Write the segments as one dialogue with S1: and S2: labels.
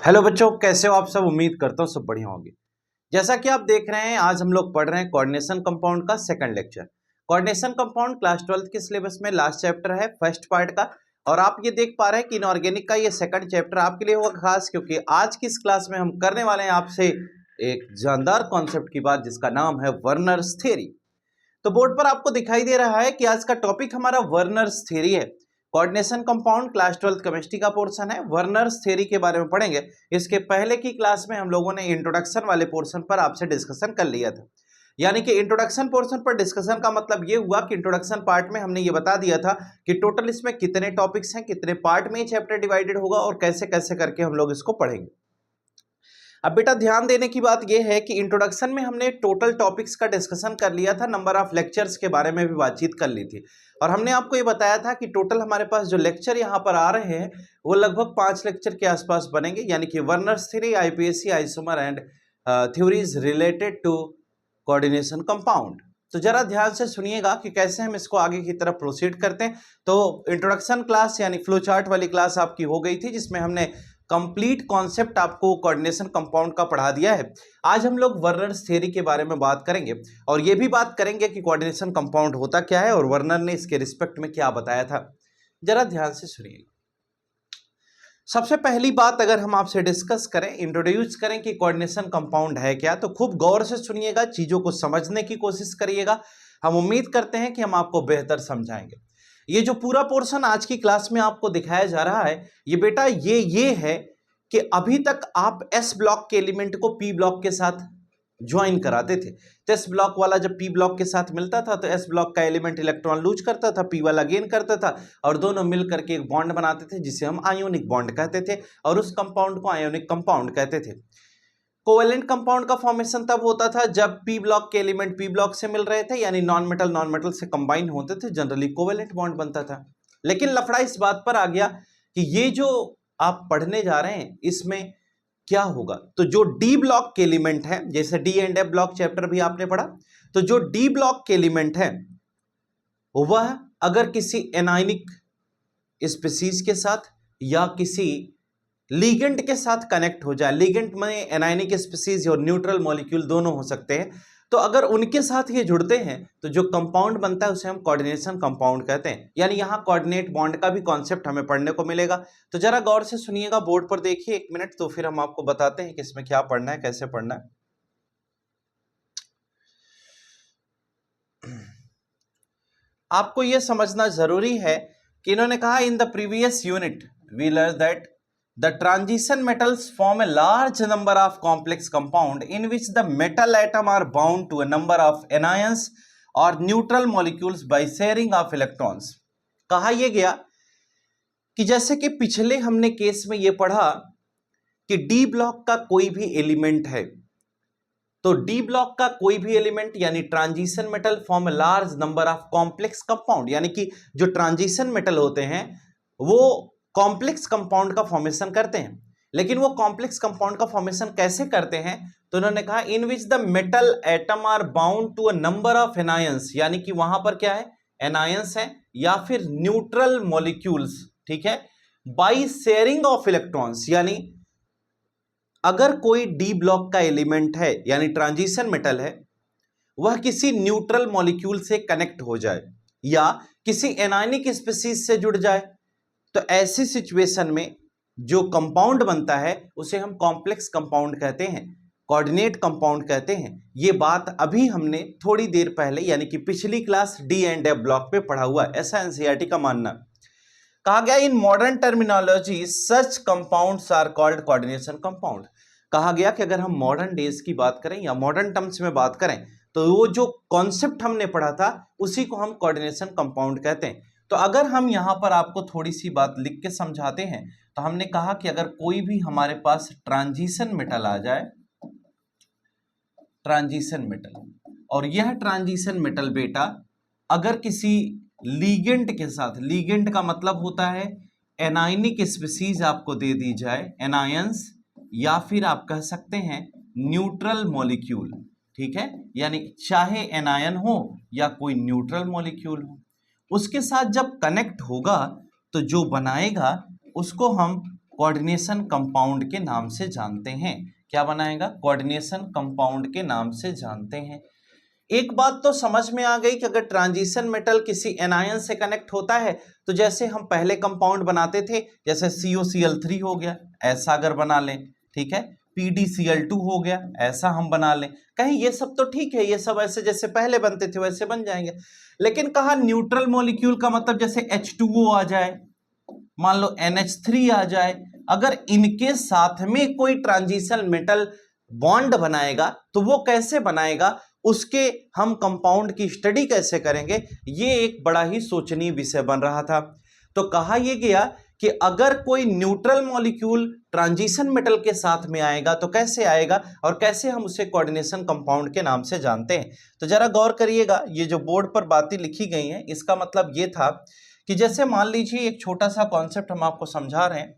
S1: Hello बच्चों, कैसे हो आप सब। उम्मीद करता हूँ सब बढ़िया होंगे। जैसा कि आप देख रहे हैं, आज हम लोग पढ़ रहे हैं कोऑर्डिनेशन कंपाउंड का second lecture. Coordination compound class 12th के सिलेबस में लास्ट चैप्टर है फर्स्ट पार्ट का। और आप ये देख पा रहे हैं कि इनऑर्गेनिक का ये सेकंड चैप्टर आपके लिए होगा खास, क्योंकि आज की इस क्लास में हम करने वाले हैं आपसे एक जानदार कॉन्सेप्ट की बात, जिसका नाम है वर्नर्स थ्योरी। तो बोर्ड पर आपको दिखाई दे रहा है कि आज का टॉपिक हमारा वर्नर्स थ्योरी है। Coordination compound class 12th chemistry का पोर्शन है। वर्नर्स थ्योरी के बारे में पढ़ेंगे। इसके पहले की क्लास में हम लोगों ने इंट्रोडक्शन वाले पोर्शन पर आपसे डिस्कशन कर लिया था। यानी कि इंट्रोडक्शन पोर्शन पर डिस्कशन का मतलब ये हुआ कि इंट्रोडक्शन पार्ट में हमने ये बता दिया था कि टोटल इसमें कितने टॉपिक्स हैं, कितने पार्ट में ये चैप्टर डिवाइडेड होगा और कैसे कैसे करके हम लोग इसको पढ़ेंगे। अब बेटा ध्यान देने की बात यह है कि इंट्रोडक्शन में हमने टोटल टॉपिक्स का डिस्कशन कर लिया था, नंबर ऑफ लेक्चर्स के बारे में भी बातचीत कर ली थी। और हमने आपको ये बताया था कि टोटल हमारे पास जो लेक्चर यहाँ पर आ रहे हैं वो लगभग 5 लेक्चर के आसपास बनेंगे, यानी कि Werner's theory, IPSC, isomer and theories related to coordination compound. तो जरा ध्यान से सुनिएगा कि कैसे हम इसको आगे की तरफ प्रोसीड करते हैं। तो इंट्रोडक्शन क्लास यानी फ्लो चार्ट वाली क्लास आपकी हो गई थी, जिसमें हमने कंप्लीट कॉन्सेप्ट आपको कोऑर्डिनेशन कंपाउंड का पढ़ा दिया है। आज हम लोग वर्नर्स थ्योरी के बारे में बात करेंगे और ये भी बात करेंगे कि कोऑर्डिनेशन कंपाउंड होता क्या है और वर्नर ने इसके रिस्पेक्ट में क्या बताया था। जरा ध्यान से सुनिएगा। सबसे पहली बात अगर हम आपसे डिस्कस करें, इंट्रोड्यूस करें कि कोऑर्डिनेशन कंपाउंड है क्या, तो खूब गौर से सुनिएगा, चीजों को समझने की कोशिश करिएगा। हम उम्मीद करते हैं कि हम आपको बेहतर समझाएंगे। ये जो पूरा पोर्शन आज की क्लास में आपको दिखाया जा रहा है, ये बेटा ये है कि अभी तक आप एस ब्लॉक के एलिमेंट को पी ब्लॉक के साथ ज्वाइन कराते थे। तो एस ब्लॉक वाला जब पी ब्लॉक के साथ मिलता था तो एस ब्लॉक का एलिमेंट इलेक्ट्रॉन लूज करता था, पी वाला गेन करता था और दोनों मिल करके एक बॉन्ड बनाते थे जिसे हम आयोनिक बॉन्ड कहते थे, और उस कंपाउंड को आयोनिक कंपाउंड कहते थे। कोवेलेंट कंपाउंड का फॉर्मेशन तब होता था जब पी ब्लॉक के एलिमेंट पी ब्लॉक से मिल रहे थे, यानी नॉन मेटल से कंबाइन होते थे, जनरली कोवेलेंट बॉन्ड बनता था। लेकिन लफड़ा इस बात पर आ गया कि ये जो आप पढ़ने जा रहे हैं इसमें क्या होगा। तो जो डी ब्लॉक के एलिमेंट है, जैसे D and F block chapter भी आपने पढ़ा, तो जो डी ब्लॉक के एलिमेंट है वह अगर किसी एनायनिक स्पीसीज के साथ या किसी लिगेंड के साथ कनेक्ट हो जाए, लिगेंड में एनायनिक स्पीसीज और न्यूट्रल मॉलिक्यूल दोनों हो सकते हैं, तो अगर उनके साथ ये जुड़ते हैं तो जो कंपाउंड बनता है उसे हम कोऑर्डिनेशन कंपाउंड कहते हैं। यानी यहाँ कोऑर्डिनेट बॉन्ड का भी कॉन्सेप्ट हमें पढ़ने को मिलेगा। तो जरा गौर से सुनिएगा, बोर्ड पर देखिए 1 मिनट, तो फिर हम आपको बताते हैं कि इसमें क्या पढ़ना है, कैसे पढ़ना है। आपको यह समझना जरूरी है कि इन्होंने कहा in the previous unit we learn that the transition metals form a large number of complex compound in which the metal atom are bound to a number of anions or neutral molecules by sharing of electrons। कहा यह गया कि जैसे कि पिछले हमने case में यह पढ़ा कि डी ब्लॉक का कोई भी एलिमेंट है, तो डी ब्लॉक का कोई भी एलिमेंट यानी transition metal form large number of complex compound, यानी कि जो ट्रांजिशन मेटल होते हैं वो कॉम्प्लेक्स कंपाउंड का फॉर्मेशन करते हैं। लेकिन वो कॉम्प्लेक्स कंपाउंड का फॉर्मेशन कैसे करते हैं, तो उन्होंने कहा in which the metal atom are bound to a number of anions, यानी कि वहां पर क्या है, एनायंस है या फिर न्यूट्रल मॉलिक्यूल्स, ठीक है, बाय शेयरिंग ऑफ इलेक्ट्रॉन्स। यानी अगर कोई डी ब्लॉक का एलिमेंट है यानी ट्रांजिशन मेटल है, वह किसी न्यूट्रल मॉलिक्यूल से कनेक्ट हो जाए या किसी एनायनिक स्पीसीज से जुड़ जाए, तो ऐसी सिचुएशन में जो कंपाउंड बनता है उसे हम कॉम्प्लेक्स कंपाउंड कहते हैं, कोऑर्डिनेट कंपाउंड कहते हैं। ये बात अभी हमने थोड़ी देर पहले यानी कि पिछली class D and F block पे पढ़ा हुआ, ऐसा एनसीईआरटी का मानना। कहा गया in modern terminology such compounds are called coordination compound. कहा गया कि अगर हम मॉडर्न डेज की बात करें या मॉडर्न टर्म्स में बात करें तो वो जो कॉन्सेप्ट हमने पढ़ा था उसी को हम कोऑर्डिनेशन कंपाउंड कहते हैं। तो अगर हम यहां पर आपको थोड़ी सी बात लिख के समझाते हैं, तो हमने कहा कि अगर कोई भी हमारे पास ट्रांजिशन मेटल आ जाए, ट्रांजिशन मेटल, और यह ट्रांजिशन मेटल बेटा अगर किसी लीगेंड के साथ, लीगेंड का मतलब होता है एनायनिक स्पीसीज आपको दे दी जाए, एनायंस या फिर आप कह सकते हैं न्यूट्रल मॉलिक्यूल, ठीक है, यानी चाहे एनायन हो या कोई न्यूट्रल मॉलिक्यूल हो, उसके साथ जब कनेक्ट होगा तो जो बनाएगा उसको हम कोऑर्डिनेशन कंपाउंड के नाम से जानते हैं। क्या बनाएगा? कोऑर्डिनेशन कंपाउंड के नाम से जानते हैं। एक बात तो समझ में आ गई कि अगर ट्रांजिशन मेटल किसी एनायन से कनेक्ट होता है तो जैसे हम पहले कंपाउंड बनाते थे, जैसे COCl3 हो गया, ऐसा अगर बना लें, ठीक है, PdCl2 हो गया, ऐसा हम बना लें, कहीं ये सब तो ठीक है, ये सब ऐसे जैसे पहले बनते थे वैसे बन जाएंगे। लेकिन कहा न्यूट्रल मॉलिक्यूल का मतलब जैसे H2O आ जाए, मान लो NH3 आ जाए, अगर इनके साथ में कोई ट्रांजिशन मेटल बॉन्ड बनाएगा तो वो कैसे बनाएगा, उसके हम कंपाउंड की स्टडी कैसे करेंगे, ये एक बड़ा ही सोचनीय विषय बन रहा था। तो कहा यह गया कि अगर कोई न्यूट्रल मॉलिक्यूल ट्रांजिशन मेटल के साथ में आएगा तो कैसे आएगा और कैसे हम उसे कोऑर्डिनेशन कंपाउंड के नाम से जानते हैं। तो जरा गौर करिएगा, ये जो बोर्ड पर बातें लिखी गई हैं इसका मतलब ये था कि जैसे मान लीजिए एक छोटा सा कॉन्सेप्ट हम आपको समझा रहे हैं,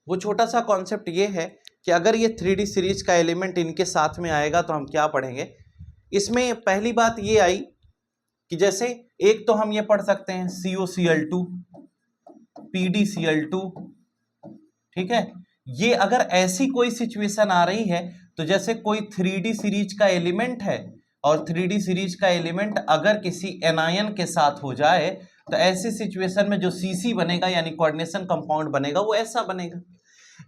S1: वो छोटा सा कॉन्सेप्ट ये है कि अगर ये 3D सीरीज का एलिमेंट इनके साथ में आएगा तो हम क्या पढ़ेंगे। इसमें पहली बात ये आई कि जैसे एक तो हम ये पढ़ सकते हैं COCl2, PdCl2, ठीक है, ये अगर ऐसी कोई सिचुएशन आ रही है तो जैसे कोई 3D सीरीज का एलिमेंट है और 3D सीरीज का एलिमेंट अगर किसी एनायन के साथ हो जाए तो ऐसी सिचुएशन में जो CC बनेगा यानी कोऑर्डिनेशन कंपाउंड बनेगा वो ऐसा बनेगा।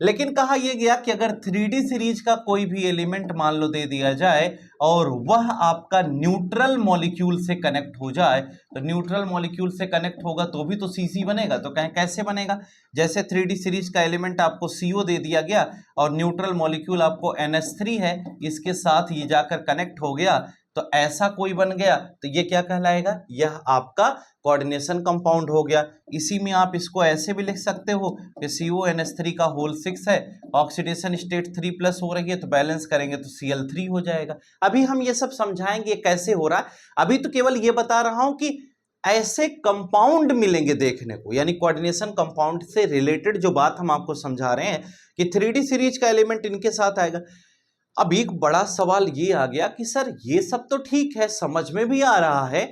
S1: लेकिन कहा यह गया कि अगर 3D सीरीज का कोई भी एलिमेंट मान लो दे दिया जाए और वह आपका न्यूट्रल मॉलिक्यूल से कनेक्ट हो जाए, तो न्यूट्रल मॉलिक्यूल से कनेक्ट होगा तो भी तो CC बनेगा। तो कहें कैसे बनेगा, जैसे 3D सीरीज का एलिमेंट आपको CO दे दिया गया और न्यूट्रल मॉलिक्यूल आपको NH3 है, इसके साथ ये जाकर कनेक्ट हो गया तो ऐसा कोई बन गया, तो ये क्या कहलाएगा, यह आपका कोऑर्डिनेशन कंपाउंड हो गया। इसी में आप इसको ऐसे भी लिख सकते हो कि CONH3 का होल 6 है, ऑक्सीडेशन स्टेट 3+ हो रही है तो बैलेंस करेंगे तो Cl3 हो जाएगा। अभी हम ये सब समझाएंगे कैसे हो रहा है, अभी तो केवल ये बता रहा हूं कि ऐसे कंपाउंड मिलेंगे देखने को, यानी कोऑर्डिनेशन कंपाउंड से रिलेटेड जो बात हम आपको समझा रहे हैं कि 3D सीरीज का एलिमेंट इनके साथ आएगा। अब एक बड़ा सवाल ये आ गया कि सर ये सब तो ठीक है, समझ में भी आ रहा है,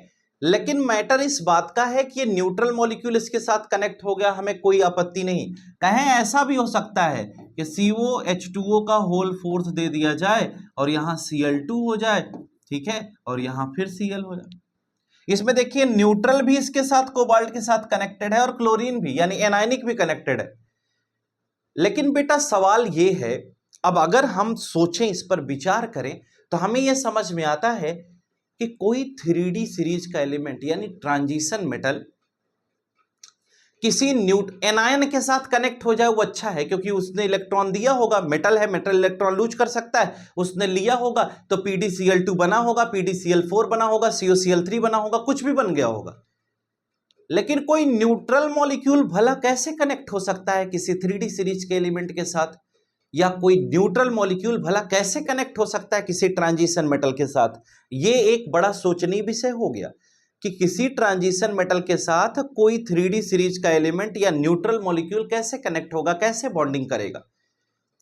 S1: लेकिन मैटर इस बात का है कि ये न्यूट्रल मॉलिक्यूल इसके साथ कनेक्ट हो गया, हमें कोई आपत्ति नहीं। कहें ऐसा भी हो सकता है कि COH2O का होल 4 दे दिया जाए और यहाँ Cl2 हो जाए, ठीक है, और यहाँ फिर Cl हो जाए। इसमें देखिए न्यूट्रल भी इसके साथ कोबाल्ट के साथ कनेक्टेड है और क्लोरीन भी यानी एनायनिक भी कनेक्टेड है। लेकिन बेटा सवाल ये है, अब अगर हम सोचें, इस पर विचार करें तो हमें यह समझ में आता है कि कोई 3D सीरीज का एलिमेंट यानी ट्रांजिशन मेटल किसी एनायन के साथ कनेक्ट हो जाए वो अच्छा है, क्योंकि उसने इलेक्ट्रॉन दिया होगा, मेटल है, मेटल इलेक्ट्रॉन लूज कर सकता है, उसने लिया होगा तो PdCl2 बना होगा, PdCl4 बना होगा, COCl3 बना होगा, कुछ भी बन गया होगा। लेकिन कोई न्यूट्रल मॉलिक्यूल भला कैसे कनेक्ट हो सकता है किसी 3D सीरीज के एलिमेंट के साथ, या कोई न्यूट्रल मॉलिक्यूल भला कैसे कनेक्ट हो सकता है किसी ट्रांजिशन मेटल के साथ। ये एक बड़ा सोचनीय विषय हो गया कि किसी ट्रांजिशन मेटल के साथ कोई 3D सीरीज का एलिमेंट या न्यूट्रल मॉलिक्यूल कैसे कनेक्ट होगा, कैसे बॉन्डिंग करेगा।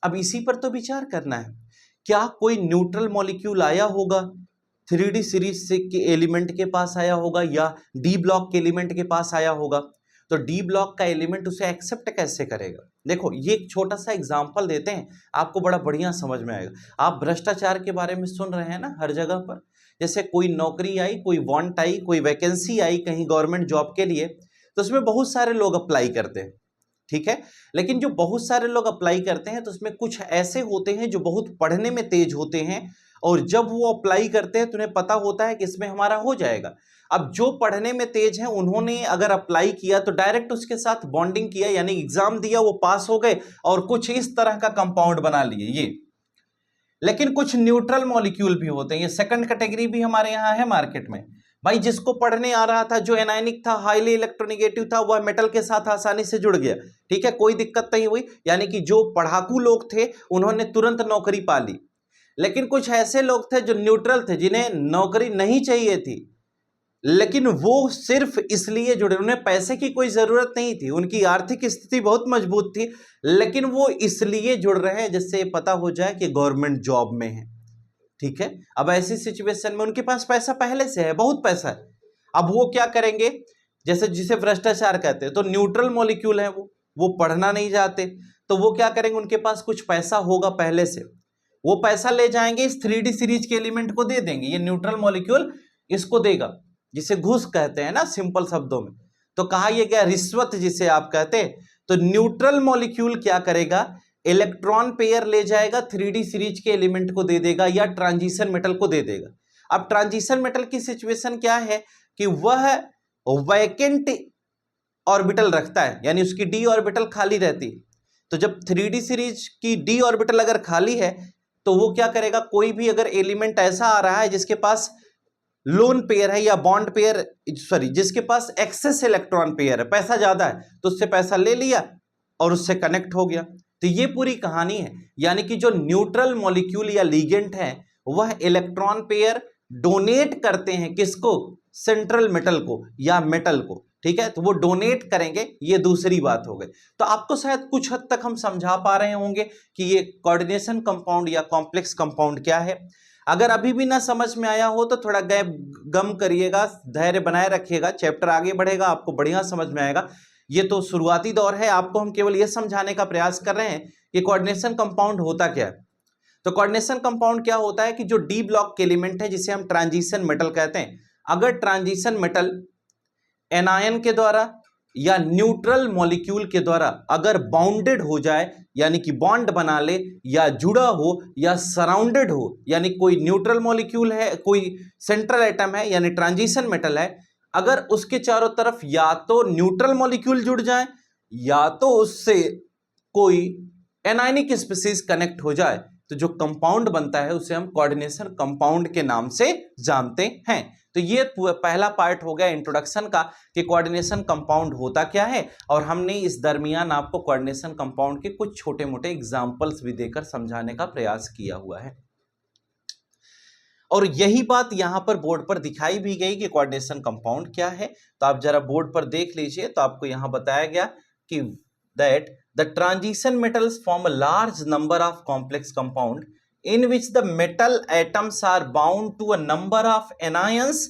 S1: अब इसी पर तो विचार करना है, क्या कोई न्यूट्रल मॉलिक्यूल आया होगा 3D सीरीज से के एलिमेंट के पास आया होगा या D ब्लॉक के एलिमेंट के पास आया होगा, तो D ब्लॉक का एलिमेंट उसे एक्सेप्ट कैसे करेगा। देखो ये एक छोटा सा एग्जांपल देते हैं, आपको बड़ा बढ़िया समझ में आएगा। आप भ्रष्टाचार के बारे में सुन रहे हैं ना हर जगह पर, जैसे कोई नौकरी आई, कोई वांट आई, कोई वैकेंसी आई कहीं गवर्नमेंट जॉब के लिए, तो उसमें बहुत सारे लोग अप्लाई करते हैं, ठीक है। लेकिन जो बहुत सारे लोग अप्लाई करते हैं तो उसमें कुछ ऐसे होते हैं जो बहुत पढ़ने में तेज होते हैं, और जब वो अप्लाई करते हैं तो उन्हें पता होता है कि इसमें हमारा हो जाएगा। अब जो पढ़ने में तेज हैं उन्होंने अगर अप्लाई किया तो डायरेक्ट उसके साथ बॉन्डिंग किया, यानी एग्जाम दिया, वो पास हो गए और कुछ इस तरह का कंपाउंड बना लिए ये। लेकिन कुछ न्यूट्रल मॉलिक्यूल भी होते हैं, ये सेकंड कैटेगरी भी हमारे यहाँ है मार्केट में। भाई जिसको पढ़ने आ रहा था, जो एनायनिक था, हाईली इलेक्ट्रोनेगेटिव था, वह मेटल के साथ आसानी से जुड़ गया, ठीक है, कोई दिक्कत नहीं हुई, यानी कि जो पढ़ाकू लोग थे उन्होंने तुरंत नौकरी पा ली। लेकिन कुछ ऐसे लोग थे जो न्यूट्रल थे, जिन्हें नौकरी नहीं चाहिए थी, लेकिन वो सिर्फ इसलिए जुड़े, उन्हें पैसे की कोई जरूरत नहीं थी, उनकी आर्थिक स्थिति बहुत मजबूत थी, लेकिन वो इसलिए जुड़ रहे हैं जिससे पता हो जाए कि गवर्नमेंट जॉब में है, ठीक है। अब ऐसी सिचुएशन में उनके पास पैसा पहले से है, बहुत पैसा है। अब वो क्या करेंगे, जैसे जिसे भ्रष्टाचार कहते हैं, तो न्यूट्रल मॉलिक्यूल है वो पढ़ना नहीं चाहते, तो वो क्या करेंगे, उनके पास कुछ पैसा होगा पहले से, वो पैसा ले जाएंगे, इस 3D सीरीज के एलिमेंट को दे देंगे, ये न्यूट्रल मॉलिक्यूल इसको देगा, जिसे घूस कहते हैं ना सिंपल शब्दों में। तो कहा यह गया रिश्वत जिसे आप कहते हैं। तो न्यूट्रल मॉलिक्यूल क्या करेगा, इलेक्ट्रॉन पेयर ले जाएगा, 3D सीरीज के एलिमेंट को दे देगा या ट्रांजिशन मेटल को दे देगा। अब ट्रांजिशन मेटल की सिचुएशन क्या है कि वह वैकेंट ऑर्बिटल रखता है, यानी उसकी डी ऑर्बिटल खाली रहती है। तो जब 3D सीरीज की डी ऑर्बिटल अगर खाली है तो वो क्या करेगा, कोई भी अगर एलिमेंट ऐसा आ रहा है जिसके पास लोन पेयर है या बॉन्ड पेयर, सॉरी जिसके पास एक्सेस इलेक्ट्रॉन पेयर है, पैसा ज्यादा है, तो उससे पैसा ले लिया और उससे कनेक्ट हो गया। तो ये पूरी कहानी है, यानी कि जो न्यूट्रल मॉलिक्यूल या लिगेंड है वह इलेक्ट्रॉन पेयर डोनेट करते हैं, किसको, सेंट्रल मेटल को या मेटल को, ठीक है। तो वो डोनेट करेंगे, ये दूसरी बात हो गई। तो आपको शायद कुछ हद तक हम समझा पा रहे होंगे कि ये कोऑर्डिनेशन कंपाउंड या कॉम्प्लेक्स कंपाउंड क्या है। अगर अभी भी ना समझ में आया हो तो थोड़ा गम करिएगा, धैर्य बनाए रखिएगा, चैप्टर आगे बढ़ेगा, आपको बढ़िया समझ में आएगा। ये तो शुरुआती दौर है, आपको हम केवल ये समझाने का प्रयास कर रहे हैं कि कोऑर्डिनेशन कंपाउंड होता क्या है। तो कोऑर्डिनेशन कंपाउंड क्या होता है कि जो डी ब्लॉक के एलिमेंट है जिसे हम ट्रांजिशन मेटल कहते हैं, अगर ट्रांजिशन मेटल एनायन के द्वारा या न्यूट्रल मॉलिक्यूल के द्वारा अगर बाउंडेड हो जाए, यानी कि बॉन्ड बना ले या जुड़ा हो या सराउंडेड हो, यानी कोई न्यूट्रल मॉलिक्यूल है, कोई सेंट्रल एटम है यानी ट्रांजिशन मेटल है, अगर उसके चारों तरफ या तो न्यूट्रल मॉलिक्यूल जुड़ जाए या तो उससे कोई एनायनिक स्पीशीज कनेक्ट हो जाए, तो जो कंपाउंड बनता है उसे हम कोऑर्डिनेशन कंपाउंड के नाम से जानते हैं। तो ये पहला पार्ट हो गया इंट्रोडक्शन का कि कोऑर्डिनेशन कंपाउंड होता क्या है, और हमने इस दरमियान आपको कोऑर्डिनेशन कंपाउंड के कुछ छोटे मोटे एग्जांपल्स भी देकर समझाने का प्रयास किया हुआ है। और यही बात यहां पर बोर्ड पर दिखाई भी गई कि कोऑर्डिनेशन कंपाउंड क्या है। तो आप जरा बोर्ड पर देख लीजिए, तो आपको यहां बताया गया कि that the transition metals form a large number of complex compound in which the metal atoms are bound to a number of anions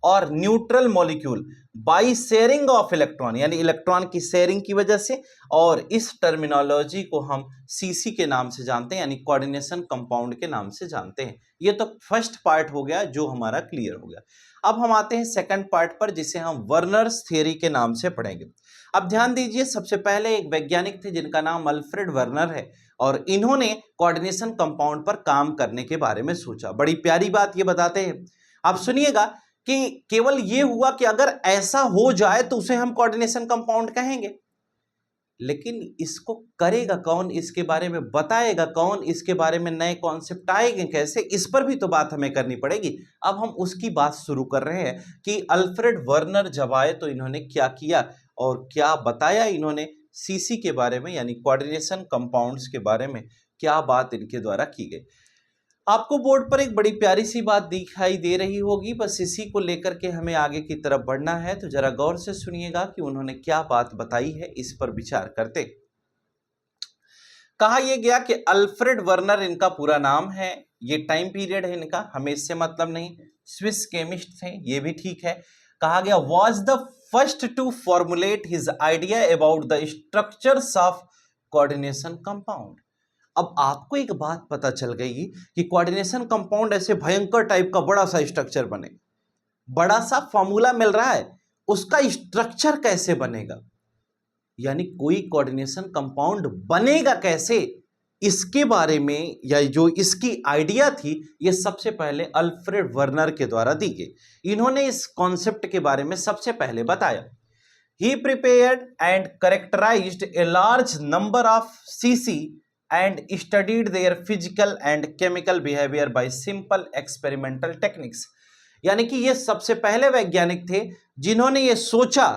S1: or neutral molecule by sharing of electron, यानी इलेक्ट्रॉन की sharing की वजह से, और इस terminology को हम CC के नाम से जानते हैं, यानी कोऑर्डिनेशन कंपाउंड के नाम से जानते हैं। ये तो फर्स्ट पार्ट हो गया जो हमारा क्लियर हो गया। अब हम आते हैं सेकंड पार्ट पर जिसे हम वर्नर्स थ्योरी के नाम से पढ़ेंगे। अब ध्यान दीजिए, सबसे पहले एक वैज्ञानिक थे जिनका नाम अल्फ्रेड वर्नर है, और इन्होंने कोऑर्डिनेशन कंपाउंड पर काम करने के बारे में सोचा। बड़ी प्यारी बात ये बताते हैं, आप सुनिएगा कि केवल ये हुआ कि अगर ऐसा हो जाए तो उसे हम कोऑर्डिनेशन कंपाउंड कहेंगे, लेकिन इसको करेगा कौन, इसके बारे में बताएगा कौन, इसके बारे में नए कॉन्सेप्ट आएंगे कैसे, इस पर भी तो बात हमें करनी पड़ेगी। अब हम उसकी बात शुरू कर रहे हैं कि अल्फ्रेड वर्नर जब आए तो इन्होंने क्या किया और क्या बताया इन्होंने सीसी के बारे में, यानी कोऑर्डिनेशन कंपाउंड्स के बारे में क्या बात इनके द्वारा की गई। आपको बोर्ड पर एक बड़ी प्यारी सी बात दिखाई दे रही होगी, बस इसी को लेकर के हमें आगे की तरफ बढ़ना है। तो जरा गौर से सुनिएगा कि उन्होंने क्या बात बताई है, इस पर विचार करते। कहा यह गया कि अल्फ्रेड वर्नर इनका पूरा नाम है, ये टाइम पीरियड है इनका, हमें इससे मतलब नहीं, स्विस केमिस्ट थे, ये भी ठीक है। कहा गया was the first to formulate his idea about the structures of coordination compound. अब आपको एक बात पता चल गई कि कोऑर्डिनेशन कंपाउंड ऐसे भयंकर टाइप का बड़ा सा स्ट्रक्चर बने, बड़ा सा फॉर्मूला मिल रहा है, उसका स्ट्रक्चर कैसे बनेगा, यानी कोई कोऑर्डिनेशन कंपाउंड बनेगा कैसे, इसके बारे में या जो इसकी आइडिया थी, ये सबसे पहले अल्फ्रेड वर्नर के द्वारा दी गई। इन्होंने इस कॉन्सेप्ट के बारे में सबसे पहले बताया। He prepared and characterised a large number of CC and studied their physical and chemical behavior by simple experimental techniques। यानी कि ये सबसे पहले वैज्ञानिक थे जिन्होंने ये सोचा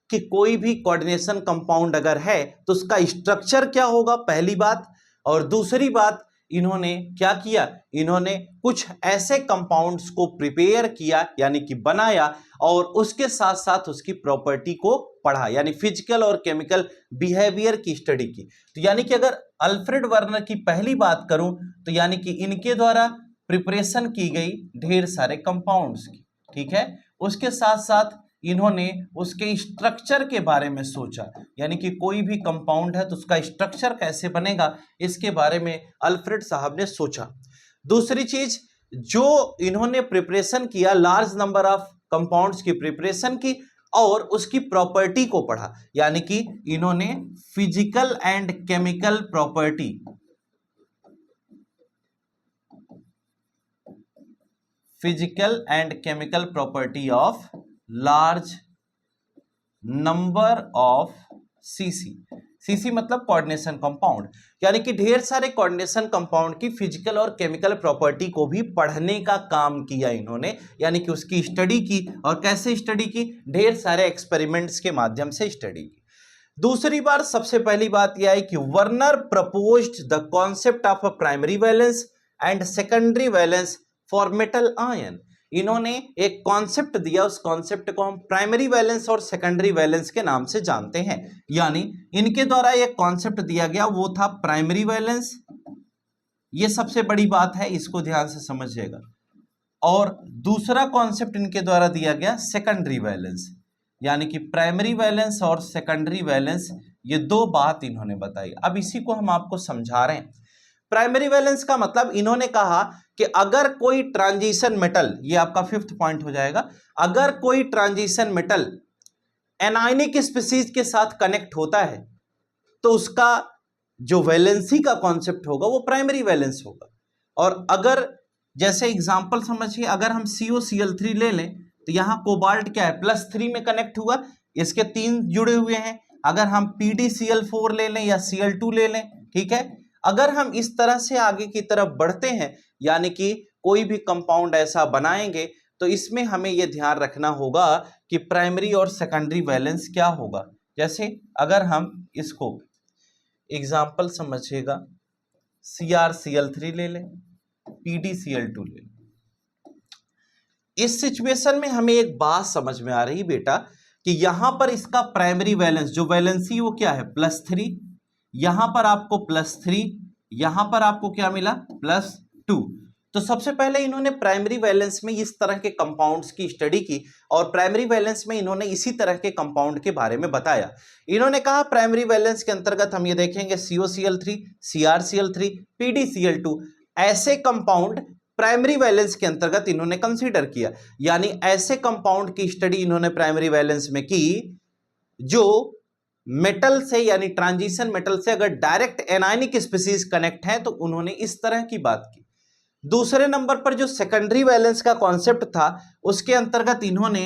S1: कि कोई भी कोऑर्डिनेशन कंपाउंड अगर है तो उसका स्ट्रक्चर क्या होगा, पहली बात, और दूसरी बात इन्होंने क्या किया, इन्होंने कुछ ऐसे कंपाउंड्स को प्रिपेयर किया यानी कि बनाया, और उसके साथ साथ उसकी प्रॉपर्टी को पढ़ा, यानी फिजिकल और केमिकल बिहेवियर की स्टडी की। तो यानी कि अगर अल्फ्रेड वर्नर की पहली बात करूं तो यानी कि इनके द्वारा प्रिपरेशन की गई ढेर सारे कंपाउंड्स की, ठीक है। उसके साथ साथ इन्होंने उसके स्ट्रक्चर के बारे में सोचा, यानी कि कोई भी कंपाउंड है तो उसका स्ट्रक्चर कैसे बनेगा इसके बारे में अल्फ्रेड साहब ने सोचा। दूसरी चीज जो इन्होंने प्रिपरेशन किया, लार्ज नंबर ऑफ कंपाउंड्स की प्रिपरेशन की और उसकी प्रॉपर्टी को पढ़ा, यानी कि इन्होंने physical and chemical property, physical and chemical property of large number of CC. CC मतलब कोऑर्डिनेशन कंपाउंड, यानी कि ढेर सारे कोऑर्डिनेशन कंपाउंड की फिजिकल और केमिकल प्रॉपर्टी को भी पढ़ने का काम किया इन्होंने, यानी कि उसकी स्टडी की। और कैसे स्टडी की? ढेर सारे एक्सपेरिमेंट्स के माध्यम से स्टडी की। दूसरी बार सबसे पहली बात यह है कि Werner proposed the concept of a primary valence and secondary valence for metal ion. इन्होंने एक कॉन्सेप्ट दिया, उस कॉन्सेप्ट को हम प्राइमरी वैलेंस और सेकेंडरी वैलेंस के नाम से जानते हैं। यानी इनके द्वारा एक कॉन्सेप्ट दिया गया, वो था प्राइमरी वैलेंस। ये सबसे बड़ी बात है, इसको ध्यान से समझिएगा। और दूसरा कॉन्सेप्ट इनके द्वारा दिया गया सेकेंडरी वैलेंस, यानी कि प्राइमरी वैलेंस और सेकेंडरी वैलेंस, ये दो बात इन्होंने बताई। अब इसी को हम आपको समझा रहे हैं। प्राइमरी वैलेंस का मतलब इन्होंने कहा कि अगर कोई ट्रांजिशन मेटल, ये आपका फिफ्थ पॉइंट हो जाएगा, अगर कोई ट्रांजिशन मेटल एनायनिक स्पीसीज के साथ कनेक्ट होता है तो उसका जो वैलेंसी का कॉन्सेप्ट होगा वो प्राइमरी वैलेंस होगा। और अगर जैसे एग्जांपल समझिए, अगर हम COCl3 ले लें तो यहां कोबाल्ट क्या है, +3 में कनेक्ट हुआ, इसके 3 जुड़े हुए हैं। अगर हम PdCl4 ले लें या Cl2 ले लें, ठीक है। अगर हम इस तरह से आगे की तरफ बढ़ते हैं, यानी कि कोई भी कंपाउंड ऐसा बनाएंगे, तो इसमें हमें यह ध्यान रखना होगा कि प्राइमरी और सेकेंडरी वैलेंस क्या होगा। जैसे अगर हम इसको एग्जाम्पल समझिएगा, CrCl3 ले लें, PdCl2 ले लें। इस सिचुएशन में हमें एक बात समझ में आ रही बेटा कि यहां पर इसका प्राइमरी वैलेंस, जो वैलेंसी वो क्या है, +3, यहां पर आपको +3, यहां पर आपको क्या मिला, +2। तो सबसे पहले इन्होंने प्राइमरी वैलेंस में इस तरह के कंपाउंड्स की स्टडी की और प्राइमरी वैलेंस में इन्होंने इसी तरह के कंपाउंड के बारे में बताया। इन्होंने कहा प्राइमरी वैलेंस के अंतर्गत हम ये देखेंगे COCl3, CrCl3, PdCl2, ऐसे कंपाउंड प्राइमरी वैलेंस के अंतर्गत इन्होंने कंसीडर किया। यानी ऐसे कंपाउंड की स्टडी इन्होंने प्राइमरी वैलेंस में की जो मेटल से, यानी ट्रांजिशन मेटल से अगर डायरेक्ट एनायनिक स्पीसीज कनेक्ट है तो उन्होंने इस तरह की बात की। दूसरे नंबर पर जो सेकेंडरी वैलेंस का कॉन्सेप्ट था, उसके अंतर्गत इन्होंने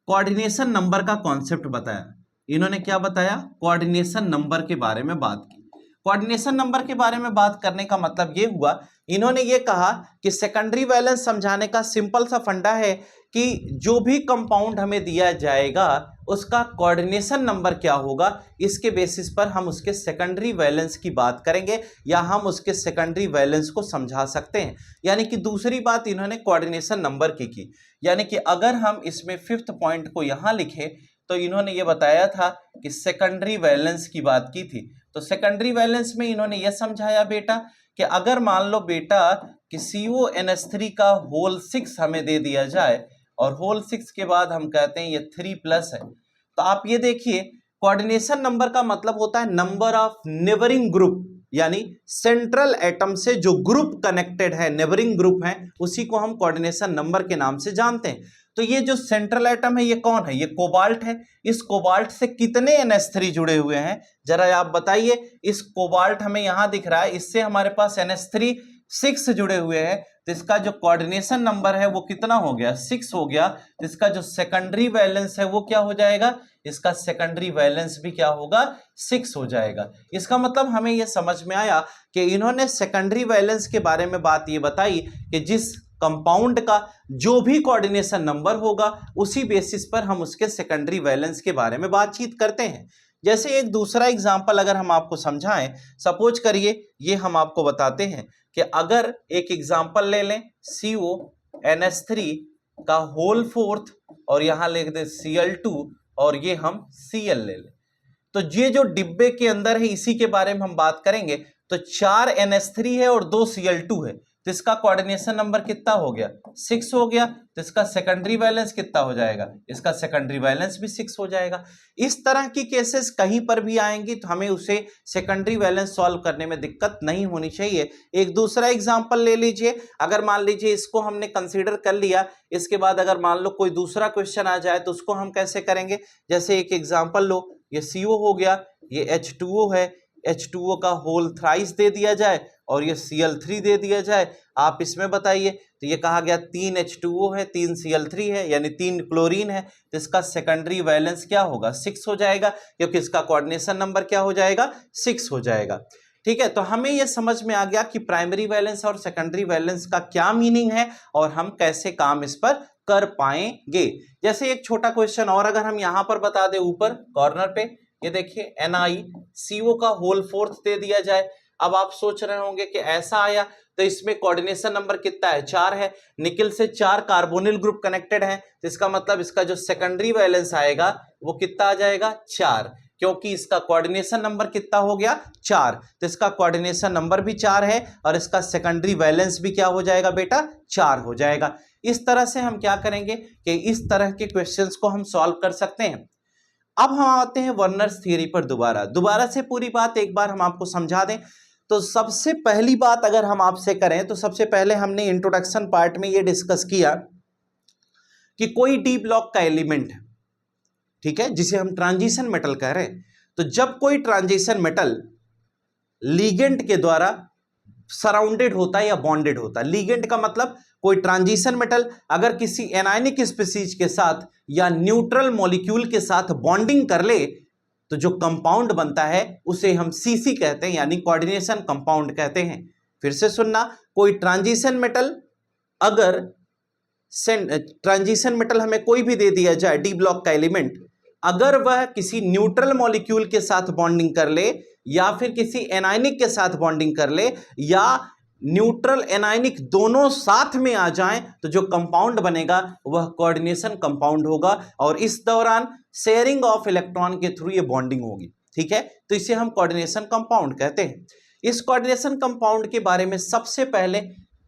S1: कोऑर्डिनेशन नंबर का कॉन्सेप्ट बताया। इन्होंने क्या बताया, कोऑर्डिनेशन नंबर के बारे में बात की। कोऑर्डिनेशन नंबर के बारे में बात करने का मतलब ये हुआ, इन्होंने ये कहा कि सेकेंडरी वैलेंस समझाने का सिंपल सा फंडा है कि जो भी कंपाउंड हमें दिया जाएगा उसका कोऑर्डिनेशन नंबर क्या होगा, इसके बेसिस पर हम उसके सेकेंडरी वैलेंस की बात करेंगे या हम उसके सेकेंडरी वैलेंस को समझा सकते हैं। यानी कि दूसरी बात इन्होंने कोऑर्डिनेशन नंबर की। यानी कि अगर हम इसमें फिफ्थ पॉइंट को यहाँ लिखें तो इन्होंने ये बताया था कि सेकेंडरी वैलेंस की बात की थी। तो सेकेंडरी वैलेंस में इन्होंने ये समझाया बेटा कि अगर मान लो बेटा कि CONH3 का होल 6 हमें दे दिया जाए और होल 6 के बाद हम कहते हैं ये 3+ है, तो आप ये देखिए कोऑर्डिनेशन नंबर का मतलब होता है नंबर ऑफ नेबरिंग ग्रुप, यानी सेंट्रल एटम से जो ग्रुप कनेक्टेड है, नेबरिंग ग्रुप है, उसी को हम कोऑर्डिनेशन नंबर के नाम से जानते हैं। तो ये जो सेंट्रल एटम है ये कौन है, ये कोबाल्ट है। इस कोबाल्ट से कितने NH3 जुड़े हुए हैं जरा आप बताइए। इस कोबाल्ट हमें यहां दिख रहा है, इससे हमारे पास NH3 6 जुड़े हुए हैं, तो इसका जो कोऑर्डिनेशन नंबर है वो कितना हो गया, 6 हो गया। तो इसका जो सेकेंडरी वैलेंस है वो क्या हो जाएगा, इसका सेकेंडरी वैलेंस भी क्या होगा, 6 हो जाएगा। इसका मतलब हमें यह समझ में आया कि इन्होंने सेकेंडरी वैलेंस के बारे में बात ये बताई कि जिस कंपाउंड का जो भी कोऑर्डिनेशन नंबर होगा उसी बेसिस पर हम उसके सेकेंडरी वैलेंस के बारे में बातचीत करते हैं। जैसे एक दूसरा एग्जांपल अगर हम आपको समझाएं, सपोज करिए ये हम आपको बताते हैं कि अगर एक एग्जांपल ले लें CONH3 का होल 4 और यहां लिख दे Cl2 और ये हम Cl ले लें, तो ये जो डिब्बे के अंदर है इसी के बारे में हम बात करेंगे। तो 4 NH3 है और 2 Cl2 है, तो इसका कोऑर्डिनेशन नंबर कितना हो गया 6 हो गया। तो इसका सेकेंडरी वैलेंस कितना हो जाएगा, इसका सेकेंडरी वैलेंस भी 6 हो जाएगा। इस तरह की केसेस कहीं पर भी आएंगी तो हमें उसे सेकेंडरी वैलेंस सॉल्व करने में दिक्कत नहीं होनी चाहिए। एक दूसरा एग्जांपल ले लीजिए, अगर मान लीजिए इसको हमने कंसीडर कर लिया, इसके बाद अगर मान लो कोई दूसरा क्वेश्चन आ जाए तो उसको हम कैसे करेंगे। जैसे एक एग्जाम्पल लो, ये CO हो गया, ये H2O है, H2O का होल थ्राइस दे दिया जाए और ये Cl3 दे दिया जाए। आप इसमें बताइए, तो ये कहा गया 3 H2O है, 3 Cl3 है, यानी 3 क्लोरीन है, तो इसका सेकेंडरी वैलेंस क्या होगा 6 हो जाएगा, क्योंकि इसका कोऑर्डिनेशन नंबर क्या हो जाएगा 6 हो जाएगा। ठीक है, तो हमें यह समझ में आ गया कि प्राइमरी वैलेंस और सेकेंडरी वैलेंस का क्या मीनिंग है और हम कैसे काम इस पर कर पाएंगे। जैसे एक छोटा क्वेश्चन और अगर हम यहां पर बता दें, ऊपर कॉर्नर पे ये देखिए NiCO का होल फोर्थ दे दिया जाए। अब आप सोच रहे होंगे कि ऐसा आया, तो इसमें कोऑर्डिनेशन नंबर कितना है 4 है, निकिल से 4 कार्बोनिल ग्रुप कनेक्टेड है, तो इसका मतलब इसका जो सेकेंडरी वैलेंस आएगा वो कितना आ जाएगा 4, क्योंकि इसका कोऑर्डिनेशन नंबर कितना हो गया 4, तो इसका कोऑर्डिनेशन नंबर भी 4 है और इसका सेकेंडरी वैलेंस भी क्या हो जाएगा बेटा 4 हो जाएगा। इस तरह से हम क्या करेंगे कि इस तरह के क्वेश्चंस को हम सॉल्व कर सकते हैं। अब हम आते हैं वर्नर्स थ्योरी पर दोबारा से पूरी बात एक बार हम आपको समझा दें। तो सबसे पहली बात अगर हम आपसे करें तो सबसे पहले हमने इंट्रोडक्शन पार्ट में ये डिस्कस किया कि कोई डी ब्लॉक का एलिमेंट है, ठीक है, जिसे हम ट्रांजिशन मेटल कह रहे हैं। तो जब कोई ट्रांजिशन मेटल लीगेंड के द्वारा सराउंडेड होता है या बॉन्डेड होता है, लीगेंड का मतलब कोई ट्रांजिशन मेटल अगर किसी एनायनिक स्पीसीज के साथ या न्यूट्रल मॉलिक्यूल के साथ बॉन्डिंग कर ले तो जो कंपाउंड बनता है उसे हम CC कहते हैं, यानी कोऑर्डिनेशन कंपाउंड कहते हैं। फिर से सुनना, कोई ट्रांजिशन मेटल अगर ट्रांजिशन मेटल हमें कोई भी दे दिया जाए डी ब्लॉक का एलिमेंट, अगर वह किसी न्यूट्रल मॉलिक्यूल के साथ बॉन्डिंग कर ले या फिर किसी एनायनिक के साथ बॉन्डिंग कर ले या न्यूट्रल एनायनिक दोनों साथ में आ जाएं तो जो कंपाउंड बनेगा वह कोऑर्डिनेशन कंपाउंड होगा और इस दौरान शेयरिंग ऑफ इलेक्ट्रॉन के थ्रू ये बॉन्डिंग होगी। ठीक है, तो इसे हम कोऑर्डिनेशन कंपाउंड कहते हैं। इस कोऑर्डिनेशन कंपाउंड के बारे में सबसे पहले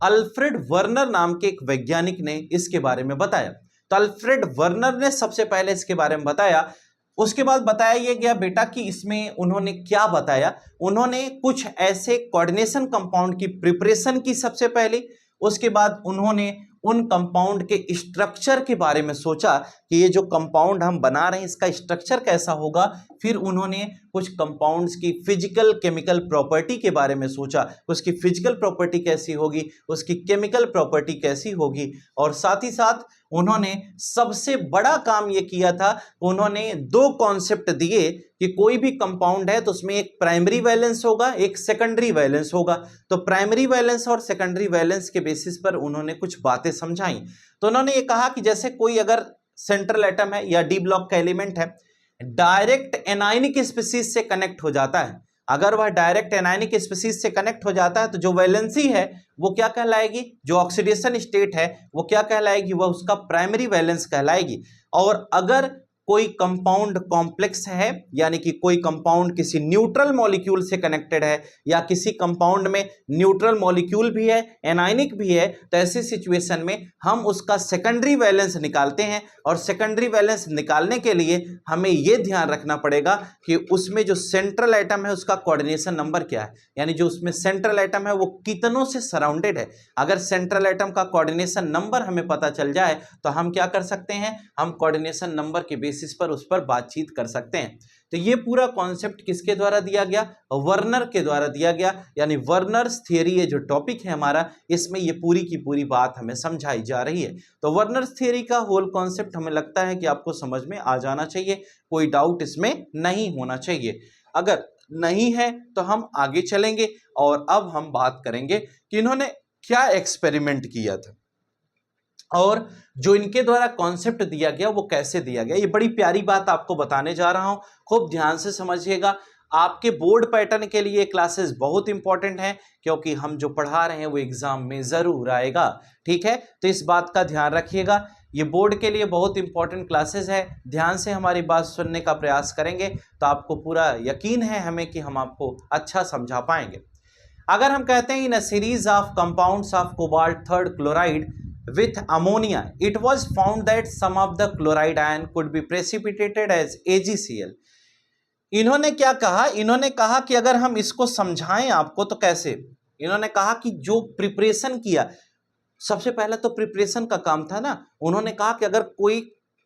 S1: अल्फ्रेड वर्नर नाम के एक वैज्ञानिक ने इसके बारे में बताया। तो अल्फ्रेड वर्नर ने सबसे पहले इसके बारे में बताया। उसके बाद बताया यह गया बेटा कि इसमें उन्होंने क्या बताया, उन्होंने कुछ ऐसे कोऑर्डिनेशन कंपाउंड की प्रिपरेशन की सबसे पहले। उसके बाद उन्होंने उन कंपाउंड के स्ट्रक्चर के बारे में सोचा कि ये जो कंपाउंड हम बना रहे हैं इसका स्ट्रक्चर कैसा होगा। फिर उन्होंने कुछ कंपाउंड्स की फिजिकल केमिकल प्रॉपर्टी के बारे में सोचा, उसकी फिजिकल प्रॉपर्टी कैसी होगी, उसकी केमिकल प्रॉपर्टी कैसी होगी। और साथ ही साथ उन्होंने सबसे बड़ा काम ये किया था, उन्होंने दो कॉन्सेप्ट दिए कि कोई भी कंपाउंड है तो उसमें एक प्राइमरी वैलेंस होगा, एक सेकेंडरी वैलेंस होगा। तो प्राइमरी वैलेंस और सेकेंडरी वैलेंस के बेसिस पर उन्होंने कुछ बातें समझाई। तो उन्होंने ये कहा कि जैसे कोई अगर सेंट्रल एटम है या डी ब्लॉक का एलिमेंट है, डायरेक्ट एनायनिक स्पीसीज से कनेक्ट हो जाता है, अगर वह डायरेक्ट एनायनिक स्पीसीज से कनेक्ट हो जाता है तो जो वैलेंसी है वो क्या कहलाएगी, जो ऑक्सीडेशन स्टेट है वो क्या कहलाएगी, वह उसका प्राइमरी वैलेंस कहलाएगी। और अगर कोई कंपाउंड कॉम्प्लेक्स है, यानी कि कोई कंपाउंड किसी न्यूट्रल मॉलिक्यूल से कनेक्टेड है या किसी कंपाउंड में न्यूट्रल मॉलिक्यूल भी है, एनायनिक भी है, तो ऐसी सिचुएशन में हम उसका सेकेंडरी वैलेंस निकालते हैं। और सेकेंडरी वैलेंस निकालने के लिए हमें यह ध्यान रखना पड़ेगा कि उसमें जो सेंट्रल एटम है उसका कोऑर्डिनेशन नंबर क्या है, यानी जो उसमें सेंट्रल एटम है वो कितनों से सराउंडेड है। अगर सेंट्रल एटम का कोऑर्डिनेशन नंबर हमें पता चल जाए तो हम क्या कर सकते हैं, हम कोऑर्डिनेशन नंबर के बेसिस पर उस पर बातचीत कर सकते हैं। तो ये पूरा कॉन्सेप्ट किसके द्वारा दिया गया, वर्नर के द्वारा दिया गया, यानी वर्नर्स थ्योरी ये जो टॉपिक है हमारा, इसमें ये पूरी की पूरी बात हमें समझाई जा रही है। तो वर्नर्स थ्योरी का होल कॉन्सेप्ट हमें लगता है कि आपको समझ में आ जाना चाहिए, कोई डाउट इसमें नहीं होना चाहिए। अगर नहीं है तो हम आगे चलेंगे और अब हम बात करेंगे कि इन्होंने क्या एक्सपेरिमेंट किया था और जो इनके द्वारा कॉन्सेप्ट दिया गया वो कैसे दिया गया। ये बड़ी प्यारी बात आपको बताने जा रहा हूं, खूब ध्यान से समझिएगा। आपके बोर्ड पैटर्न के लिए क्लासेस बहुत इंपॉर्टेंट हैं क्योंकि हम जो पढ़ा रहे हैं वो एग्जाम में जरूर आएगा। ठीक है, तो इस बात का ध्यान रखिएगा, ये बोर्ड के लिए बहुत इंपॉर्टेंट क्लासेस है। ध्यान से हमारी बात सुनने का प्रयास करेंगे तो आपको पूरा यकीन है हमें कि हम आपको अच्छा समझा पाएंगे। अगर हम कहते हैं in a series of compounds of cobalt third chloride with ammonia it was found that some of the chloride ion could be precipitated as AgCl। इन्होंने क्या कहा, इन्होंने कहा कि अगर हम इसको समझाएं आपको तो कैसे, इन्होंने कहा कि जो प्रिपरेशन किया, सबसे पहले तो प्रिपरेशन का काम था ना, उन्होंने कहा कि अगर कोई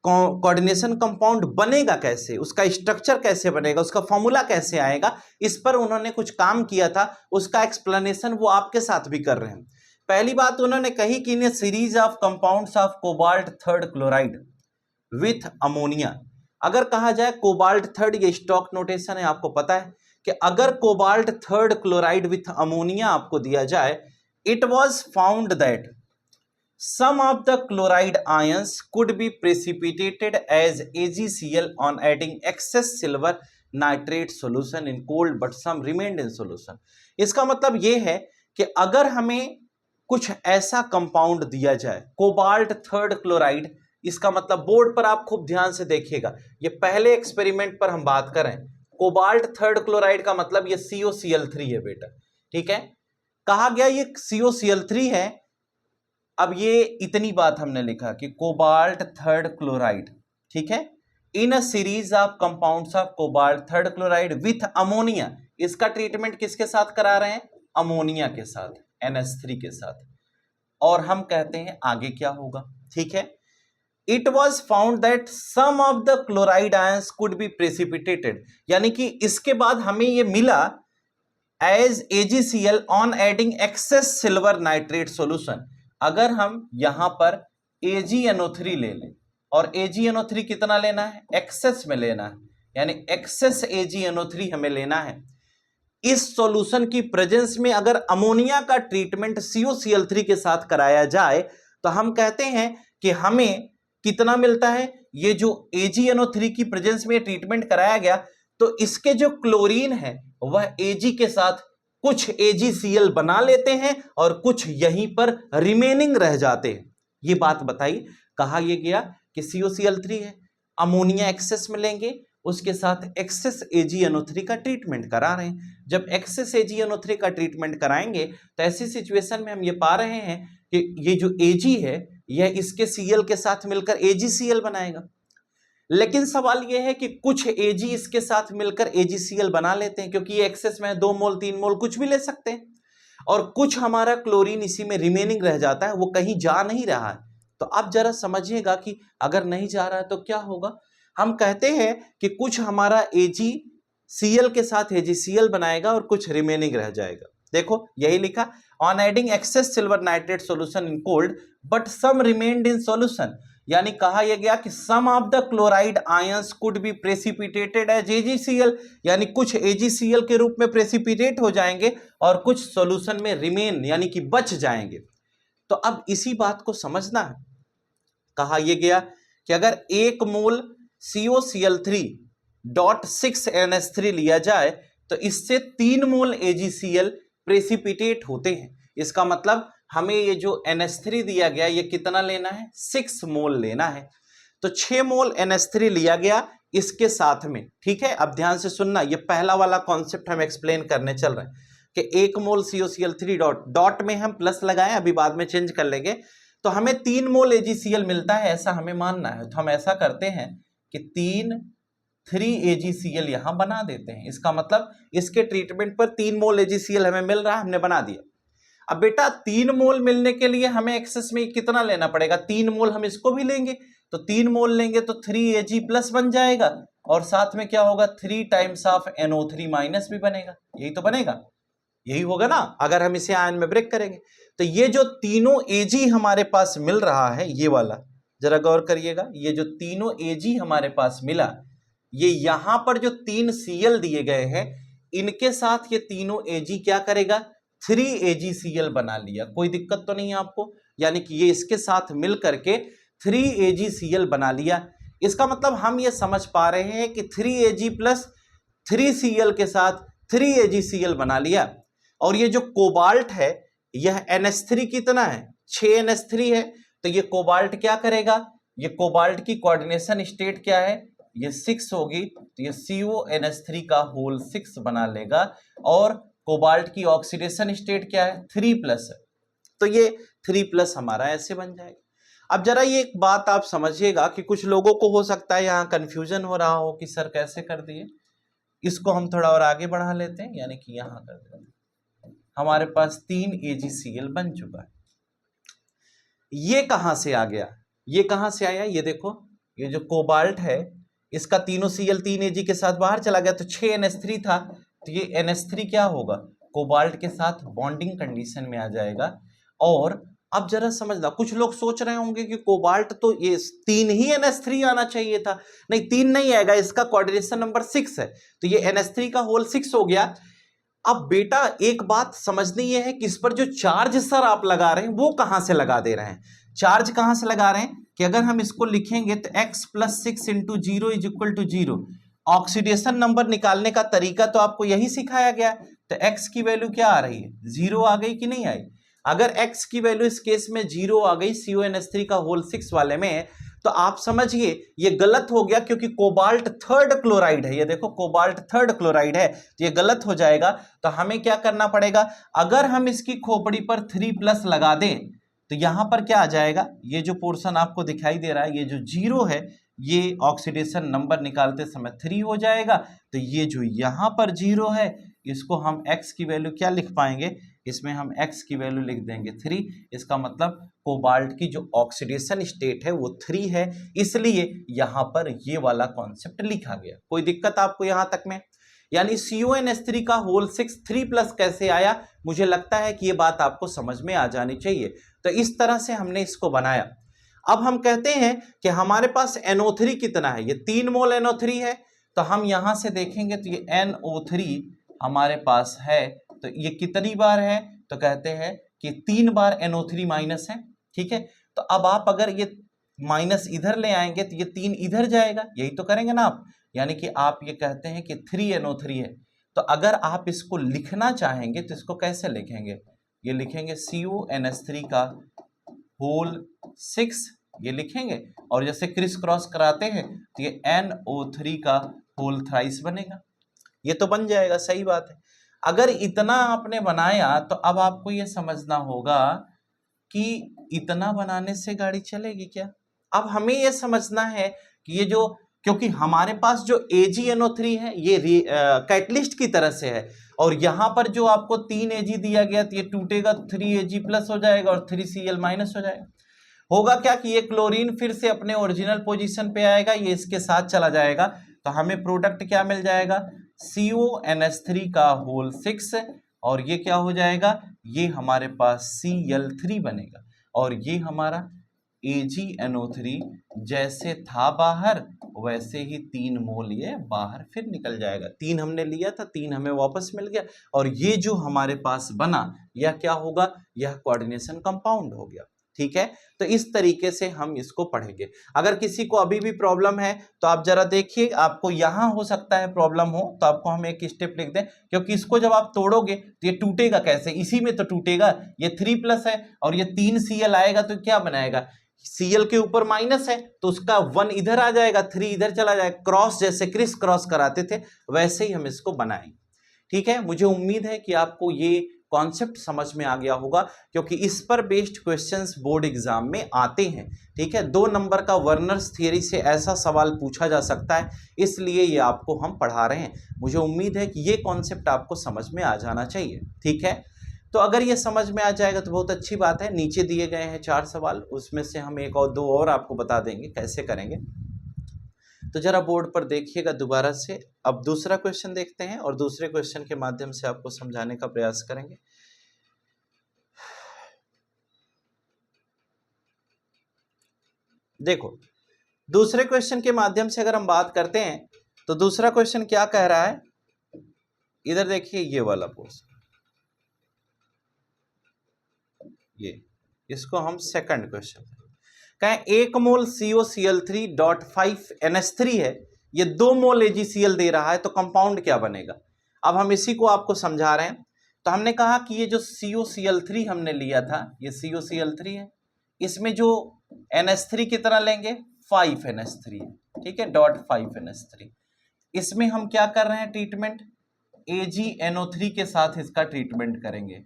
S1: कोऑर्डिनेशन कंपाउंड बनेगा कैसे, उसका स्ट्रक्चर कैसे बनेगा, उसका फॉर्मूला कैसे आएगा, इस पर उन्होंने कुछ काम किया था, उसका एक्सप्लेनेशन वो आपके साथ भी कर रहे हैं। पहली बात उन्होंने कही कि in series of compounds of cobalt third chloride with ammonia, अगर कहा जाए कोबाल्ट थर्ड, ये स्टॉक नोटेशन है, आपको पता है कि अगर cobalt third chloride with ammonia आपको दिया जाए, it was found that some of the chloride ions could be precipitated as AgCl on adding excess silver nitrate solution in cold but some remained in solution। इसका मतलब ये है कि अगर हमें कुछ ऐसा कंपाउंड दिया जाए कोबाल्ट थर्ड क्लोराइड, इसका मतलब बोर्ड पर आप खूब ध्यान से देखिएगा, ये पहले एक्सपेरिमेंट पर हम बात करें, कोबाल्ट थर्ड क्लोराइड का मतलब ये COCl3 है बेटा, ठीक है, कहा गया ये COCl3 है। अब ये इतनी बात हमने लिखा कि कोबाल्ट थर्ड क्लोराइड, ठीक है, in a series of compounds of cobalt third chloride with ammonia, इसका ट्रीटमेंट किसके साथ करा रहे हैं, अमोनिया के साथ, NH3 के साथ, और हम कहते हैं आगे क्या होगा, ठीक है। It was found that some of the chloride ions could be precipitated, यानी कि इसके बाद हमें ये मिला as AgCl on adding excess silver nitrate solution. अगर हम यहां पर AgNO3 ले लें, और AgNO3 कितना लेना है, एक्सेस में लेना है, यानी एक्सेस AgNO3 हमें लेना है, इस सॉल्यूशन की प्रेजेंस में अगर अमोनिया का ट्रीटमेंट COCl3 के साथ कराया जाए तो हम कहते हैं कि हमें कितना मिलता है, ये जो AgNO3 की प्रेजेंस में ट्रीटमेंट कराया गया तो इसके जो क्लोरीन है वह Ag के साथ कुछ AgCl बना लेते हैं और कुछ यहीं पर रिमेनिंग रह जाते हैं। ये बात बताई, कहा यह गया कि COCl3 है, अमोनिया एक्सेस में लेंगे, उसके साथ एक्सेस AgNO3 का ट्रीटमेंट करा रहे हैं। जब एक्सेस AgNO3 का ट्रीटमेंट कराएंगे तो ऐसी सिचुएशन में हम ये पा रहे हैं कि ये जो Ag है यह इसके Cl के साथ मिलकर AgCl बनाएगा, लेकिन सवाल यह है कि कुछ Ag इसके साथ मिलकर AgCl बना लेते हैं, क्योंकि ये एक्सेस में 2 मोल 3 मोल कुछ भी ले सकते हैं, और कुछ हमारा क्लोरीन इसी में रिमेनिंग रह जाता है, वो कहीं जा नहीं रहा है। तो आप जरा समझिएगा कि अगर नहीं जा रहा है तो क्या होगा। हम कहते हैं कि कुछ हमारा AgCl के साथ AgCl बनाएगा और कुछ रिमेनिंग रह जाएगा। देखो यही लिखा, on adding excess silver nitrate solution in cold but some remained in solution, यानी कहा यह गया कि some of the chloride ions could be precipitated as AgCl, यानी कुछ AgCl के रूप में प्रेसिपिटेट हो जाएंगे और कुछ सॉल्यूशन में रिमेन यानी कि बच जाएंगे। तो अब इसी बात को समझना है, कहा यह गया कि अगर 1 मोल COCl3.6 NH3 लिया जाए तो इससे 3 मोल AgCl प्रेसिपिटेट होते हैं। इसका मतलब हमें ये जो NH3 दिया गया ये कितना लेना है, 6 मोल लेना है। तो 6 मोल NH3 लिया गया इसके साथ में, ठीक है। अब ध्यान से सुनना, ये पहला वाला कॉन्सेप्ट हम एक्सप्लेन करने चल रहे हैं कि 1 मोल COCl3 डॉट में हम प्लस लगाएं, अभी बाद में चेंज कर लेंगे, तो हमें 3 मोल AgCl मिलता है, ऐसा हमें मानना है। तो हम ऐसा करते हैं कि 3 AgCl यहां बना देते हैं। इसका मतलब इसके ट्रीटमेंट पर 3 मोल AgCl हमें मिल रहा है, हमने बना दिया। अब बेटा 3 मोल मिलने के लिए हमें एक्सेस में कितना लेना पड़ेगा, 3 मोल हम इसको भी लेंगे, तो 3 मोल लेंगे तो 3Ag प्लस बन जाएगा, और साथ में क्या होगा 3 टाइम्स ऑफ NO3 माइनस भी बनेगा। यही तो बनेगा, यही होगा ना, अगर हम इसे आयन में ब्रेक करेंगे। तो ये जो तीनों Ag हमारे पास मिल रहा है, ये वाला जरा गौर करिएगा, ये जो तीनों Ag हमारे पास मिला, ये यहां पर जो 3 Cl दिए गए हैं इनके साथ ये तीनों Ag क्या करेगा, 3 AgCl बना लिया। कोई दिक्कत तो नहीं है आपको, यानी कि ये इसके साथ मिल करके 3 AgCl बना लिया। इसका मतलब हम ये समझ पा रहे हैं कि 3Ag प्लस 3Cl के साथ 3 AgCl बना लिया। और ये जो कोबाल्ट है यह NH3 कितना है, 6 NH3 है, तो ये कोबाल्ट क्या करेगा, ये कोबाल्ट की कोऑर्डिनेशन स्टेट क्या है, ये 6 होगी, तो ये CONH3 का होल 6 बना लेगा और कोबाल्ट की ऑक्सीडेशन स्टेट क्या है, 3+ है, तो ये 3+ हमारा ऐसे बन जाएगा। अब जरा ये एक बात आप समझिएगा कि कुछ लोगों को हो सकता है यहाँ कंफ्यूजन हो रहा हो कि सर कैसे कर दिए, इसको हम थोड़ा और आगे बढ़ा लेते हैं, यानी कि यहाँ कर देते हैं। हमारे पास 3 AgCl बन चुका है। ये कहां से आ गया, ये कहां से आया, ये देखो, ये जो कोबाल्ट है इसका तीनों Cl 3 Ag के साथ बाहर चला गया, तो 6 NH3 था, तो ये NH3 क्या होगा, कोबाल्ट के साथ बॉन्डिंग कंडीशन में आ जाएगा। और अब जरा समझना, कुछ लोग सोच रहे होंगे कि कोबाल्ट तो ये 3 ही NH3 आना चाहिए था, नहीं 3 नहीं आएगा, इसका कोऑर्डिनेशन नंबर 6 है, तो ये NH3 का होल 6 हो गया। अब बेटा एक बात समझनी ये है कि इस पर जो चार्ज सर आप लगा रहे हैं वो कहां से लगा दे रहे हैं, चार्ज कहां से लगा रहे हैं कि अगर हम इसको लिखेंगे तो x + 6 × 0 = 0। ऑक्सीडेशन नंबर निकालने का तरीका तो आपको यही सिखाया गया, तो x की वैल्यू क्या आ रही है, 0 आ गई कि नहीं आई। अगर x की वैल्यू इस केस में 0 आ गई CONH3 का होल 6 वाले में, तो आप समझिए ये गलत हो गया, क्योंकि कोबाल्ट 3rd क्लोराइड है, ये देखो कोबाल्ट 3rd क्लोराइड है, तो ये गलत हो जाएगा। तो हमें क्या करना पड़ेगा, अगर हम इसकी खोपड़ी पर 3+ लगा दें तो यहां पर क्या आ जाएगा, ये जो पोर्शन आपको दिखाई दे रहा है, ये जो 0 है, ये ऑक्सीडेशन नंबर निकालते समय 3 हो जाएगा। तो ये जो यहां पर 0 है, इसको हम x की वैल्यू क्या लिख पाएंगे, इसमें हम x की वैल्यू लिख देंगे 3। इसका मतलब कोबाल्ट की जो ऑक्सीडेशन स्टेट है वो 3 है, इसलिए यहां पर ये वाला कॉन्सेप्ट लिखा गया। कोई दिक्कत आपको यहां तक में, यानी CONH3 का होल 6 3+ कैसे आया, मुझे लगता है कि ये बात आपको समझ में आ जानी चाहिए। तो इस तरह से हमने इसको बनाया। अब हम कहते हैं कि हमारे पास NO3 कितना है, ये 3 मोल NO3 है, तो हम यहां से देखेंगे तो ये NO3 हमारे पास है, तो ये कितनी बार है, तो कहते हैं कि 3 बार NO3 माइनस है, ठीक है। तो अब आप अगर ये माइनस इधर ले आएंगे तो ये 3 इधर जाएगा, यही तो करेंगे ना आप, यानी कि आप ये कहते हैं कि 3NO3 है। तो अगर आप इसको लिखना चाहेंगे तो इसको कैसे लिखेंगे, ये लिखेंगे CONH3 का होल 6, ये लिखेंगे, और जैसे क्रिस क्रॉस कराते हैं तो ये NO3 का होल थ्राइस बनेगा, ये तो बन जाएगा, सही बात है। अगर इतना आपने बनाया तो अब आपको ये समझना होगा कि इतना बनाने से गाड़ी चलेगी क्या। अब हमें ये समझना है कि ये जो, क्योंकि हमारे पास जो AgNO3 है ये कैटलिस्ट की तरह से है, और यहां पर जो आपको 3 Ag दिया गया तो ये टूटेगा, 3Ag+ हो जाएगा और 3Cl- हो जाएगा। होगा क्या कि ये क्लोरीन फिर से अपने ओरिजिनल पोजीशन पे आएगा, ये इसके साथ चला जाएगा, तो हमें प्रोडक्ट क्या मिल जाएगा, CONH3 का होल 6, और ये क्या हो जाएगा, ये हमारे पास Cl3 बनेगा, और ये हमारा AgNO3 जैसे था बाहर वैसे ही 3 मोल ये बाहर फिर निकल जाएगा। 3 हमने लिया था, 3 हमें वापस मिल गया, और ये जो हमारे पास बना यह क्या होगा, यह कोऑर्डिनेशन कंपाउंड हो गया, ठीक है। तो इस तरीके से हम इसको पढ़ेंगे। अगर किसी को अभी भी प्रॉब्लम है तो आप जरा देखिए, आपको यहां हो सकता है प्रॉब्लम हो, तो आपको हम एक स्टेप लिख दें, क्योंकि इसको जब आप तोड़ोगे तो ये टूटेगा कैसे, इसी में तो टूटेगा, ये 3+ है और ये 3Cl आएगा तो क्या बनाएगा, Cl के ऊपर माइनस है तो उसका 1 इधर आ जाएगा, 3 इधर चला जाएगा, क्रॉस जैसे क्रिस क्रॉस कराते थे वैसे ही हम इसको बनाएंगे, ठीक है। मुझे उम्मीद है कि आपको ये कॉन्सेप्ट समझ में आ गया होगा, क्योंकि इस पर बेस्ड क्वेश्चंस बोर्ड एग्जाम में आते हैं, ठीक है। 2 नंबर का वर्नर्स थियरी से ऐसा सवाल पूछा जा सकता है, इसलिए ये आपको हम पढ़ा रहे हैं। मुझे उम्मीद है कि ये कॉन्सेप्ट आपको समझ में आ जाना चाहिए, ठीक है। तो अगर ये समझ में आ जाएगा तो बहुत अच्छी बात है। नीचे दिए गए हैं 4 सवाल, उसमें से हम 1 और 2 और आपको बता देंगे कैसे करेंगे, तो जरा बोर्ड पर देखिएगा दोबारा से। अब दूसरा क्वेश्चन देखते हैं और दूसरे क्वेश्चन के माध्यम से आपको समझाने का प्रयास करेंगे। देखो, दूसरे क्वेश्चन के माध्यम से अगर हम बात करते हैं तो दूसरा क्वेश्चन क्या कह रहा है, इधर देखिए ये वाला पोर्शन, ये इसको हम सेकंड क्वेश्चन कहें। 1 मोल COCl3.5 NH3 है, ये 2 मोल AgCl दे रहा है, तो कंपाउंड क्या बनेगा। अब हम इसी को आपको समझा रहे हैं। तो हमने कहा कि ये जो COCl3 हमने लिया था, ये COCl3 है, इसमें जो NH3 कितना लेंगे, 5 NH3 है, ठीक है, .5 NH3। इसमें हम क्या कर रहे हैं ट्रीटमेंट, AgNO3 के साथ इसका ट्रीटमेंट करेंगे।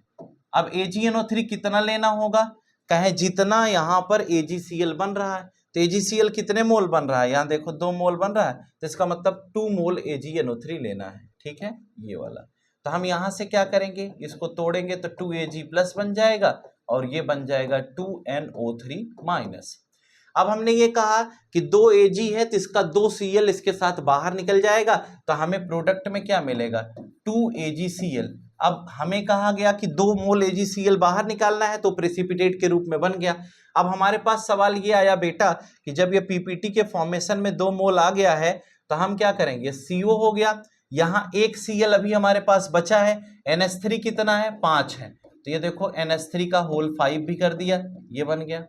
S1: अब AgNO3 कितना लेना होगा, कहे जितना यहाँ पर AgCl बन रहा है, तो AgCl कितने मोल बन रहा है, यहाँ देखो 2 मोल बन रहा है, तो इसका मतलब 2 मोल AgNO3 लेना है। ठीक है, ये वाला। तो हम यहाँ से क्या करेंगे, इसको तोड़ेंगे तो 2Ag प्लस बन जाएगा और ये बन जाएगा 2NO3 माइनस। अब हमने ये कहा कि 2 Ag है तो इसका 2 Cl इसके साथ बाहर निकल जाएगा, तो हमें प्रोडक्ट में क्या मिलेगा, 2 AgCl। अब हमें कहा गया कि 2 मोल AgCl बाहर निकालना है, तो प्रेसिपिटेट के रूप में बन गया। अब हमारे पास सवाल ये आया बेटा कि जब ये पीपीटी के फॉर्मेशन में 2 मोल आ गया है तो हम क्या करेंगे, CO हो गया, यहाँ 1 Cl अभी हमारे पास बचा है, NH3 कितना है, 5 है, तो ये देखो NH3 का होल 5 भी कर दिया, ये बन गया।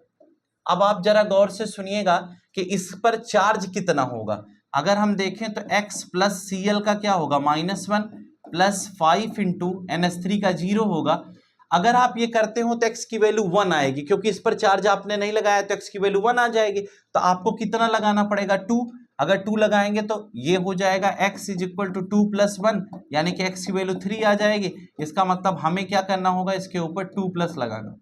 S1: अब आप जरा गौर से सुनिएगा कि इस पर चार्ज कितना होगा। अगर हम देखें तो x प्लस Cl का क्या होगा, -1 प्लस 5 इंटू NH3 का 0 होगा। अगर आप ये करते हो तो x की वैल्यू 1 आएगी, क्योंकि इस पर चार्ज आपने नहीं लगाया तो x की वैल्यू 1 आ जाएगी। तो आपको कितना लगाना पड़ेगा, 2। अगर 2 लगाएंगे तो ये हो जाएगा x is equal to 2 plus 1, यानी कि x की वैल्यू 3 आ जाएगी। इसका मतलब हमें क्या करना होगा, इसके ऊपर 2 प्लस लगाना।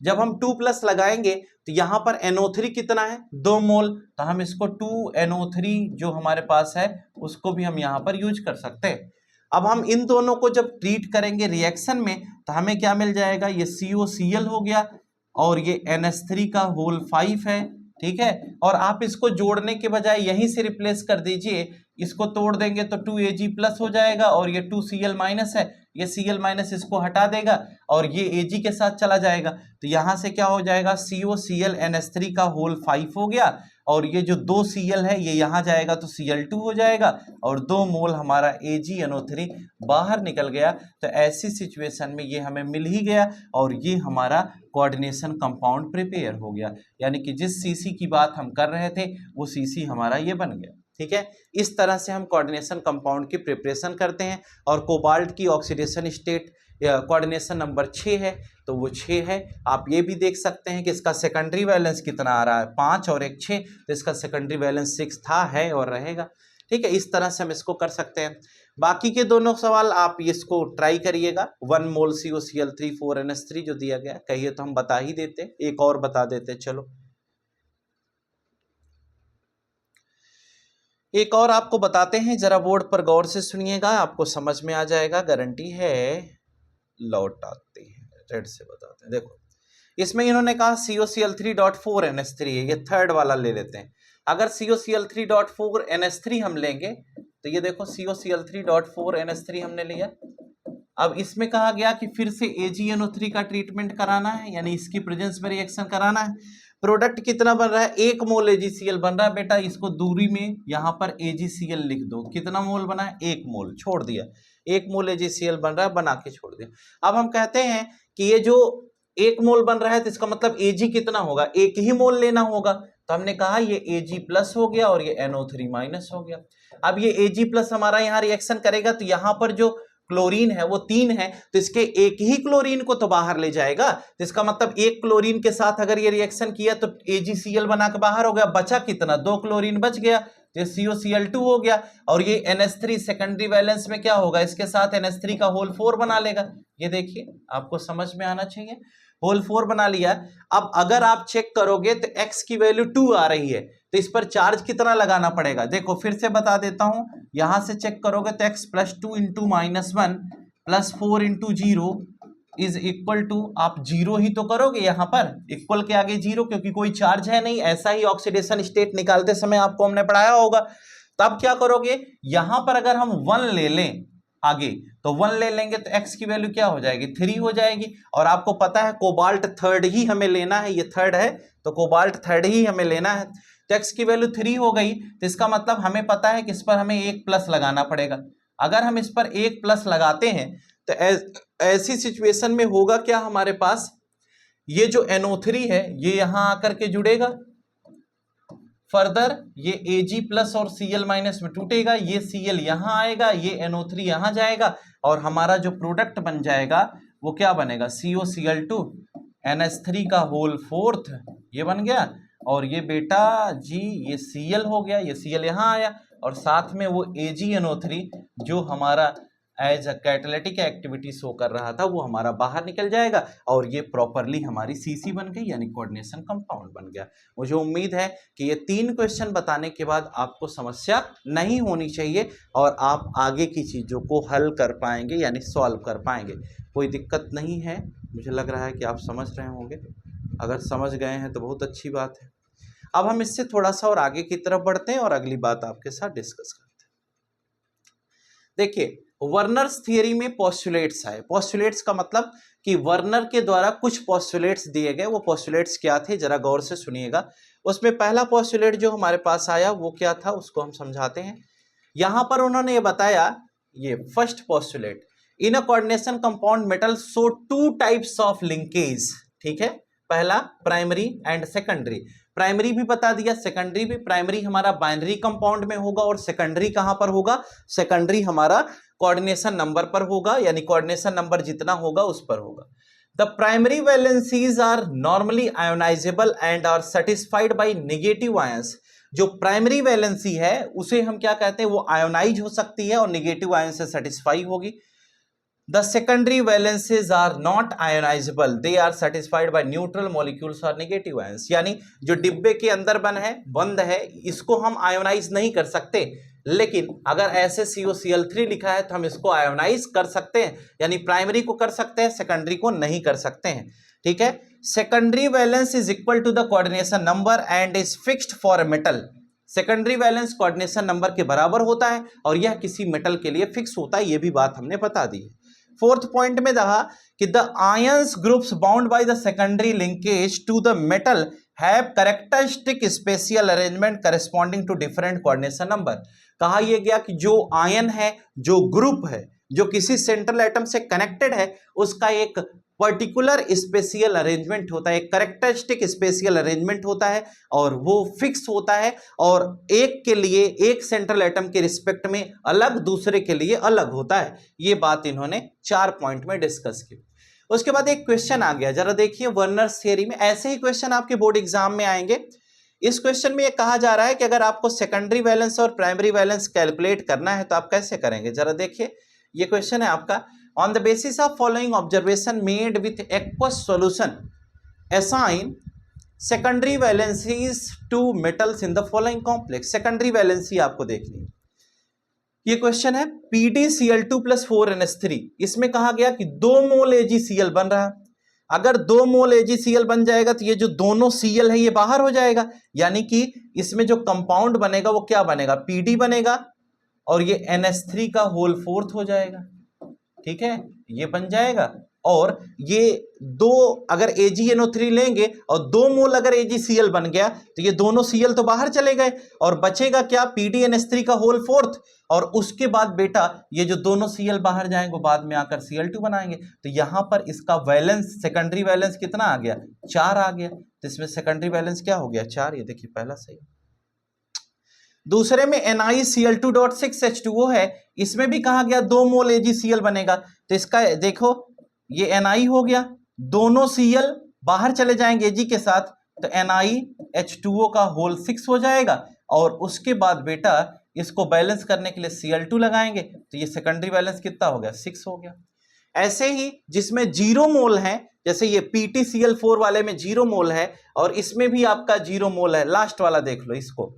S1: जब हम 2 प्लस लगाएंगे तो यहां पर NO3 कितना है, 2 मोल, तो हम इसको 2NO3 जो हमारे पास है उसको भी हम यहां पर यूज कर सकते हैं। अब हम इन दोनों को जब ट्रीट करेंगे रिएक्शन में तो हमें क्या मिल जाएगा, ये COCl हो गया और ये NH3 का होल 5 है। ठीक है, और आप इसको जोड़ने के बजाय यहीं से रिप्लेस कर दीजिए, इसको तोड़ देंगे तो 2Ag प्लस हो जाएगा और ये 2Cl माइनस है, ये Cl माइनस इसको हटा देगा और ये Ag के साथ चला जाएगा, तो यहां से क्या हो जाएगा, COCl NH3 का होल 5 हो गया और ये जो 2 Cl है ये यहां जाएगा तो Cl2 हो जाएगा और 2 मोल हमारा AgNO3 बाहर निकल गया। तो ऐसी सिचुएशन में ये हमें मिल ही गया और ये हमारा कोऑर्डिनेशन कंपाउंड प्रिपेयर हो गया, यानी कि जिस सीसी की बात हम कर रहे थे वो सीसी हमारा ये बन गया। ठीक है, इस तरह से हम कोऑर्डिनेशन कंपाउंड की प्रिपरेशन करते हैं। और कोबाल्ट की ऑक्सीडेशन स्टेट कोऑर्डिनेशन नंबर 6 है, तो वो 6 है। आप ये भी देख सकते हैं कि इसका सेकेंडरी वैलेंस कितना आ रहा है, 5 और 1 6, तो इसका सेकेंडरी वैलेंस 6 था, है और रहेगा। ठीक है, इस तरह से हम इसको कर सकते हैं। बाकी के दोनों सवाल आप इसको ट्राई करिएगा। 1 मोल COCl3 4NH3 जो दिया गया, कहिए तो हम बता ही देते, एक और बता देते। चलो एक और आपको बताते हैं, जरा बोर्ड पर गौर से सुनिएगा, आपको समझ में आ जाएगा, गारंटी है। लौट आते हैं, रेड से बताते हैं। देखो इसमें इन्होंने कहा COCl3.4NH3 है, ये थर्ड वाला ले लेते हैं। अगर COCl3.4NH3 हम लेंगे तो ये देखो COCl3.4NH3 हमने लिया। अब इसमें कहा गया कि फिर से AgNO3 का ट्रीटमेंट कराना है, यानी इसकी प्रेजेंस में रिएक्शन कराना है। प्रोडक्ट कितना बन रहा है, 1 मोल AgCl बन रहा है। बेटा इसको दूरी में यहाँ पर AgCl लिख दो, कितना मोल बना है, 1 मोल, छोड़ दिया। 1 मोल AgCl बन रहा है, बना के छोड़ दिया। अब हम कहते हैं कि ये जो 1 मोल बन रहा है तो इसका मतलब Ag कितना होगा, 1 ही मोल लेना होगा। तो हमने कहा ये Ag प्लस हो गया और ये NO3 माइनस हो गया। अब ये Ag प्लस हमारा यहाँ रिएक्शन करेगा तो यहाँ पर जो क्लोरीन है वो 3 है, तो इसके एक ही क्लोरीन को तो बाहर ले जाएगा। तो इसका मतलब एक क्लोरीन के साथ अगर ये रिएक्शन किया तो AgCl बना के बाहर हो गया, बचा कितना, 2 क्लोरीन बच गया, तो ये COCl2 हो गया। और ये NH3 सेकेंडरी वैलेंस में क्या होगा, इसके साथ NH3 का होल 4 बना लेगा। ये देखिए आपको समझ में आना चाहिए, होल 4 बना लिया। अब अगर आप चेक करोगे तो x की वैल्यू 2 आ रही है, तो इस पर चार्ज कितना लगाना पड़ेगा, देखो फिर से बता देता हूं। यहां से चेक करोगे तो x plus 2 into -1 plus 4 into 0 is equal to, आप 0 ही तो करोगे, यहां पर इक्वल के आगे 0, क्योंकि कोई चार्ज है नहीं। ऐसा ही ऑक्सीडेशन स्टेट निकालते समय आपको हमने पढ़ाया होगा। तब क्या करोगे, यहां पर अगर हम 1 ले लें आगे, तो 1 ले लेंगे तो x की वैल्यू क्या हो जाएगी, 3 हो जाएगी। और आपको पता है कोबाल्ट थर्ड ही हमें लेना है, ये थर्ड है तो कोबाल्ट थर्ड ही हमें लेना है। तो x की वैल्यू 3 हो गई, तो इसका मतलब हमें पता है कि इस पर हमें 1 प्लस लगाना पड़ेगा। अगर हम इस पर 1 प्लस लगाते हैं तो ऐसी सिचुएशन में होगा क्या, हमारे पास ये जो NO3 है ये यहां आकर के जुड़ेगा, फर्दर ये Ag प्लस और Cl माइनस में टूटेगा, ये Cl यहां आएगा, ये NO3 यहां जाएगा और हमारा जो प्रोडक्ट बन जाएगा वो क्या बनेगा, COCl2 NH3 का होल 4th, ये बन गया। और ये बेटा जी ये Cl हो गया, ये Cl यहां आया और साथ में वो AgNO3 जो हमारा as a catalytic activity show कर रहा था वो हमारा बाहर निकल जाएगा और ये प्रॉपरली हमारी CC बन गई, यानी कोऑर्डिनेशन कंपाउंड बन गया। मुझे उम्मीद है कि ये 3 क्वेश्चन बताने के बाद आपको समस्या नहीं होनी चाहिए और आप आगे की चीज़ों को हल कर पाएंगे, यानी सॉल्व कर पाएंगे। कोई दिक्कत नहीं है, मुझे लग रहा है कि आप समझ रहे होंगे। अगर समझ गए हैं तो बहुत अच्छी बात है। अब हम इससे थोड़ा सा और आगे की तरफ बढ़ते हैं और अगली बात आपके साथ डिस्कस करते हैं। देखिए, वर्नर्स थियरी में पोस्टुलेट्स आए। पोस्टुलेट्स का मतलब कि वर्नर के द्वारा कुछ पोस्टुलेट्स दिए गए। वो पोस्टुलेट्स क्या थे, जरा गौर से सुनिएगा। उसमें पहला पोस्टुलेट जो हमारे पास आया वो क्या था, उसको हम समझाते हैं। यहां पर उन्होंने ये बताया, ये first postulate, in a coordination compound metal show 2 types of linkage. ठीक है, पहला प्राइमरी एंड सेकेंडरी। प्राइमरी भी बता दिया, सेकेंडरी भी। प्राइमरी हमारा बाइनरी कंपाउंड में होगा और सेकेंडरी कहां पर होगा, सेकेंडरी हमारा कोऑर्डिनेशन नंबर पर होगा, यानी कोऑर्डिनेशन नंबर जितना होगा उस पर होगा। The primary valencies are normally ionizable and are satisfied by negative ions. जो प्राइमरी वैलेंसी है उसे हम क्या कहते हैं, वो आयोनाइज हो सकती है और नेगेटिव आयन से सेटिस्फाई होगी। The secondary valences are not ionizable. They are satisfied by neutral molecules or negative ions. यानी जो डिब्बे के अंदर बंद है इसको हम आयोनाइज नहीं कर सकते, लेकिन अगर ऐसे COCl3 लिखा है तो हम इसको आयोनाइज कर सकते हैं, यानी प्राइमरी को कर सकते हैं, सेकेंडरी को नहीं कर सकते हैं। ठीक है, secondary valence is equal to the coordination number and is fixed for a metal. Secondary valence coordination number के बराबर होता है और यह किसी मेटल के लिए फिक्स होता है, यह भी बात हमने बता दी है। फोर्थ पॉइंट में कहा कि the ions groups bound by the secondary linkage to the metal have characteristic spatial arrangement corresponding to different coordination number. कहा यह गया कि जो आयन है, जो ग्रुप है, जो किसी सेंट्रल एटम से कनेक्टेड है, उसका एक पर्टिकुलर स्पेशियल अरेंजमेंट होता है, एक कैरेक्टरिस्टिक स्पेशियल अरेंजमेंट होता है और वो फिक्स होता है और एक के लिए, एक सेंट्रल एटम के रिस्पेक्ट में अलग, दूसरे के लिए अलग होता है। ये बात इन्होंने 4 पॉइंट में डिस्कस की। उसके बाद एक क्वेश्चन आ गया, जरा देखिए वर्नर्स थियरी में। ऐसे ही क्वेश्चन आपके बोर्ड एग्जाम में आएंगे। इस क्वेश्चन में ये कहा जा रहा है कि अगर आपको सेकेंडरी वैलेंस और प्राइमरी वैलेंस कैलकुलेट करना है तो आप कैसे करेंगे, जरा देखिए। ये क्वेश्चन है आपका, on the basis of following observation made with aqueous solution assign secondary valencies to metals in the following complex। secondary valency आपको देखनी है। ये क्वेश्चन है PdCl2 + 4NH3। इसमें कहा गया कि 2 मोल AgCl बन रहा है। अगर 2 मोल AgCl बन जाएगा तो ये जो दोनों Cl है ये बाहर हो जाएगा, यानी कि इसमें जो कंपाउंड बनेगा वो क्या बनेगा, Pd बनेगा और ये NH3 का होल 4th हो जाएगा। ठीक है, ये बन जाएगा। और ये 2 अगर AgNO3 लेंगे और 2 मोल अगर AgCl बन गया तो ये दोनों Cl तो बाहर चले गए और बचेगा क्या, PdNH3 का होल 4th। और उसके बाद बेटा ये जो दोनों Cl बाहर जाएंगे वो बाद में आकर Cl2 बनाएंगे। तो यहां पर इसका वैलेंस, सेकेंडरी वैलेंस कितना आ गया, 4 आ गया। तो इसमें सेकेंडरी वैलेंस क्या हो गया, 4। ये देखिए पहला सही। दूसरे में NiCl2.6H2O है, इसमें भी कहा गया 2 मोल AgCl बनेगा। तो इसका देखो ये Ni हो गया, दोनों Cl बाहर चले जाएंगे Ag के साथ, तो NiH2O का होल 6 हो जाएगा। और उसके बाद बेटा इसको बैलेंस करने के लिए Cl2 लगाएंगे तो ये सेकेंडरी बैलेंस कितना हो गया, 6 हो गया। ऐसे ही जिसमें 0 मोल है, जैसे ये PtCl4 वाले में 0 मोल है और इसमें भी आपका 0 मोल है, लास्ट वाला देख लो इसको,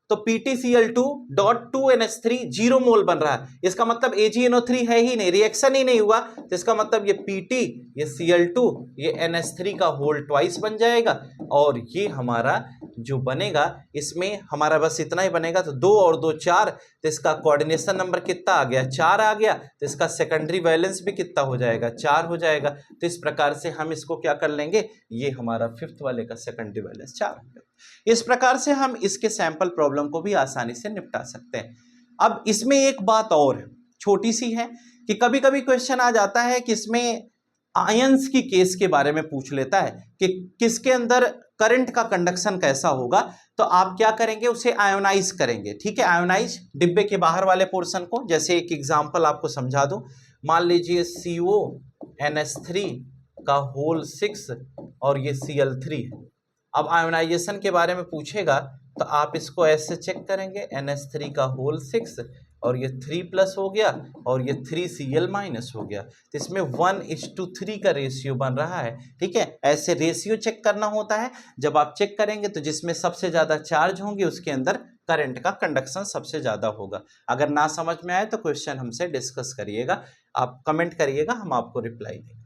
S1: तो PtCl2.2NH3 0 मोल बन रहा है। इसका मतलब AgNO3 है ही नहीं, रिएक्शन ही नहीं हुआ, तो इसका मतलब ये Pt, ये Cl2, ये NH3 का होल ट्वाइस बन जाएगा। और ये हमारा जो बनेगा इसमें हमारा बस इतना ही बनेगा, तो 2 और 2 4, तो इसका कोऑर्डिनेशन नंबर कितना आ गया, 4 आ गया। तो इसका सेकेंडरी वैलेंस भी कितना हो जाएगा, 4 हो जाएगा। तो इस प्रकार से हम इसको क्या कर लेंगे, ये हमारा 5th वाले का सेकेंडरी वैलेंस 4 हो गया। इस प्रकार से हम इसके सैंपल प्रॉब्लम को भी आसानी से निपटा सकते हैं। अब इसमें एक बात और है, छोटी सी है, कि कभी कभी क्वेश्चन आ जाता है कि इसमें आयंस की केस के बारे में पूछ लेता है कि किसके अंदर करंट का कंडक्शन कैसा होगा, तो आप क्या करेंगे, उसे आयोनाइज करेंगे। ठीक है, आयोनाइज डिब्बे के बाहर वाले पोर्शन को। जैसे एक एग्जांपल आपको समझा दूं, मान लीजिए CONH3 का होल 6 और ये Cl3 है। अब आयोनाइजेशन के बारे में पूछेगा तो आप इसको ऐसे चेक करेंगे, NH3 का होल 6, और ये 3 प्लस हो गया और ये 3Cl माइनस हो गया। तो इसमें 1:3 का रेशियो बन रहा है। ठीक है, ऐसे रेशियो चेक करना होता है। जब आप चेक करेंगे तो जिसमें सबसे ज़्यादा चार्ज होंगे उसके अंदर करंट का कंडक्शन सबसे ज़्यादा होगा। अगर ना समझ में आए तो क्वेश्चन हमसे डिस्कस करिएगा, आप कमेंट करिएगा, हम आपको रिप्लाई देंगे।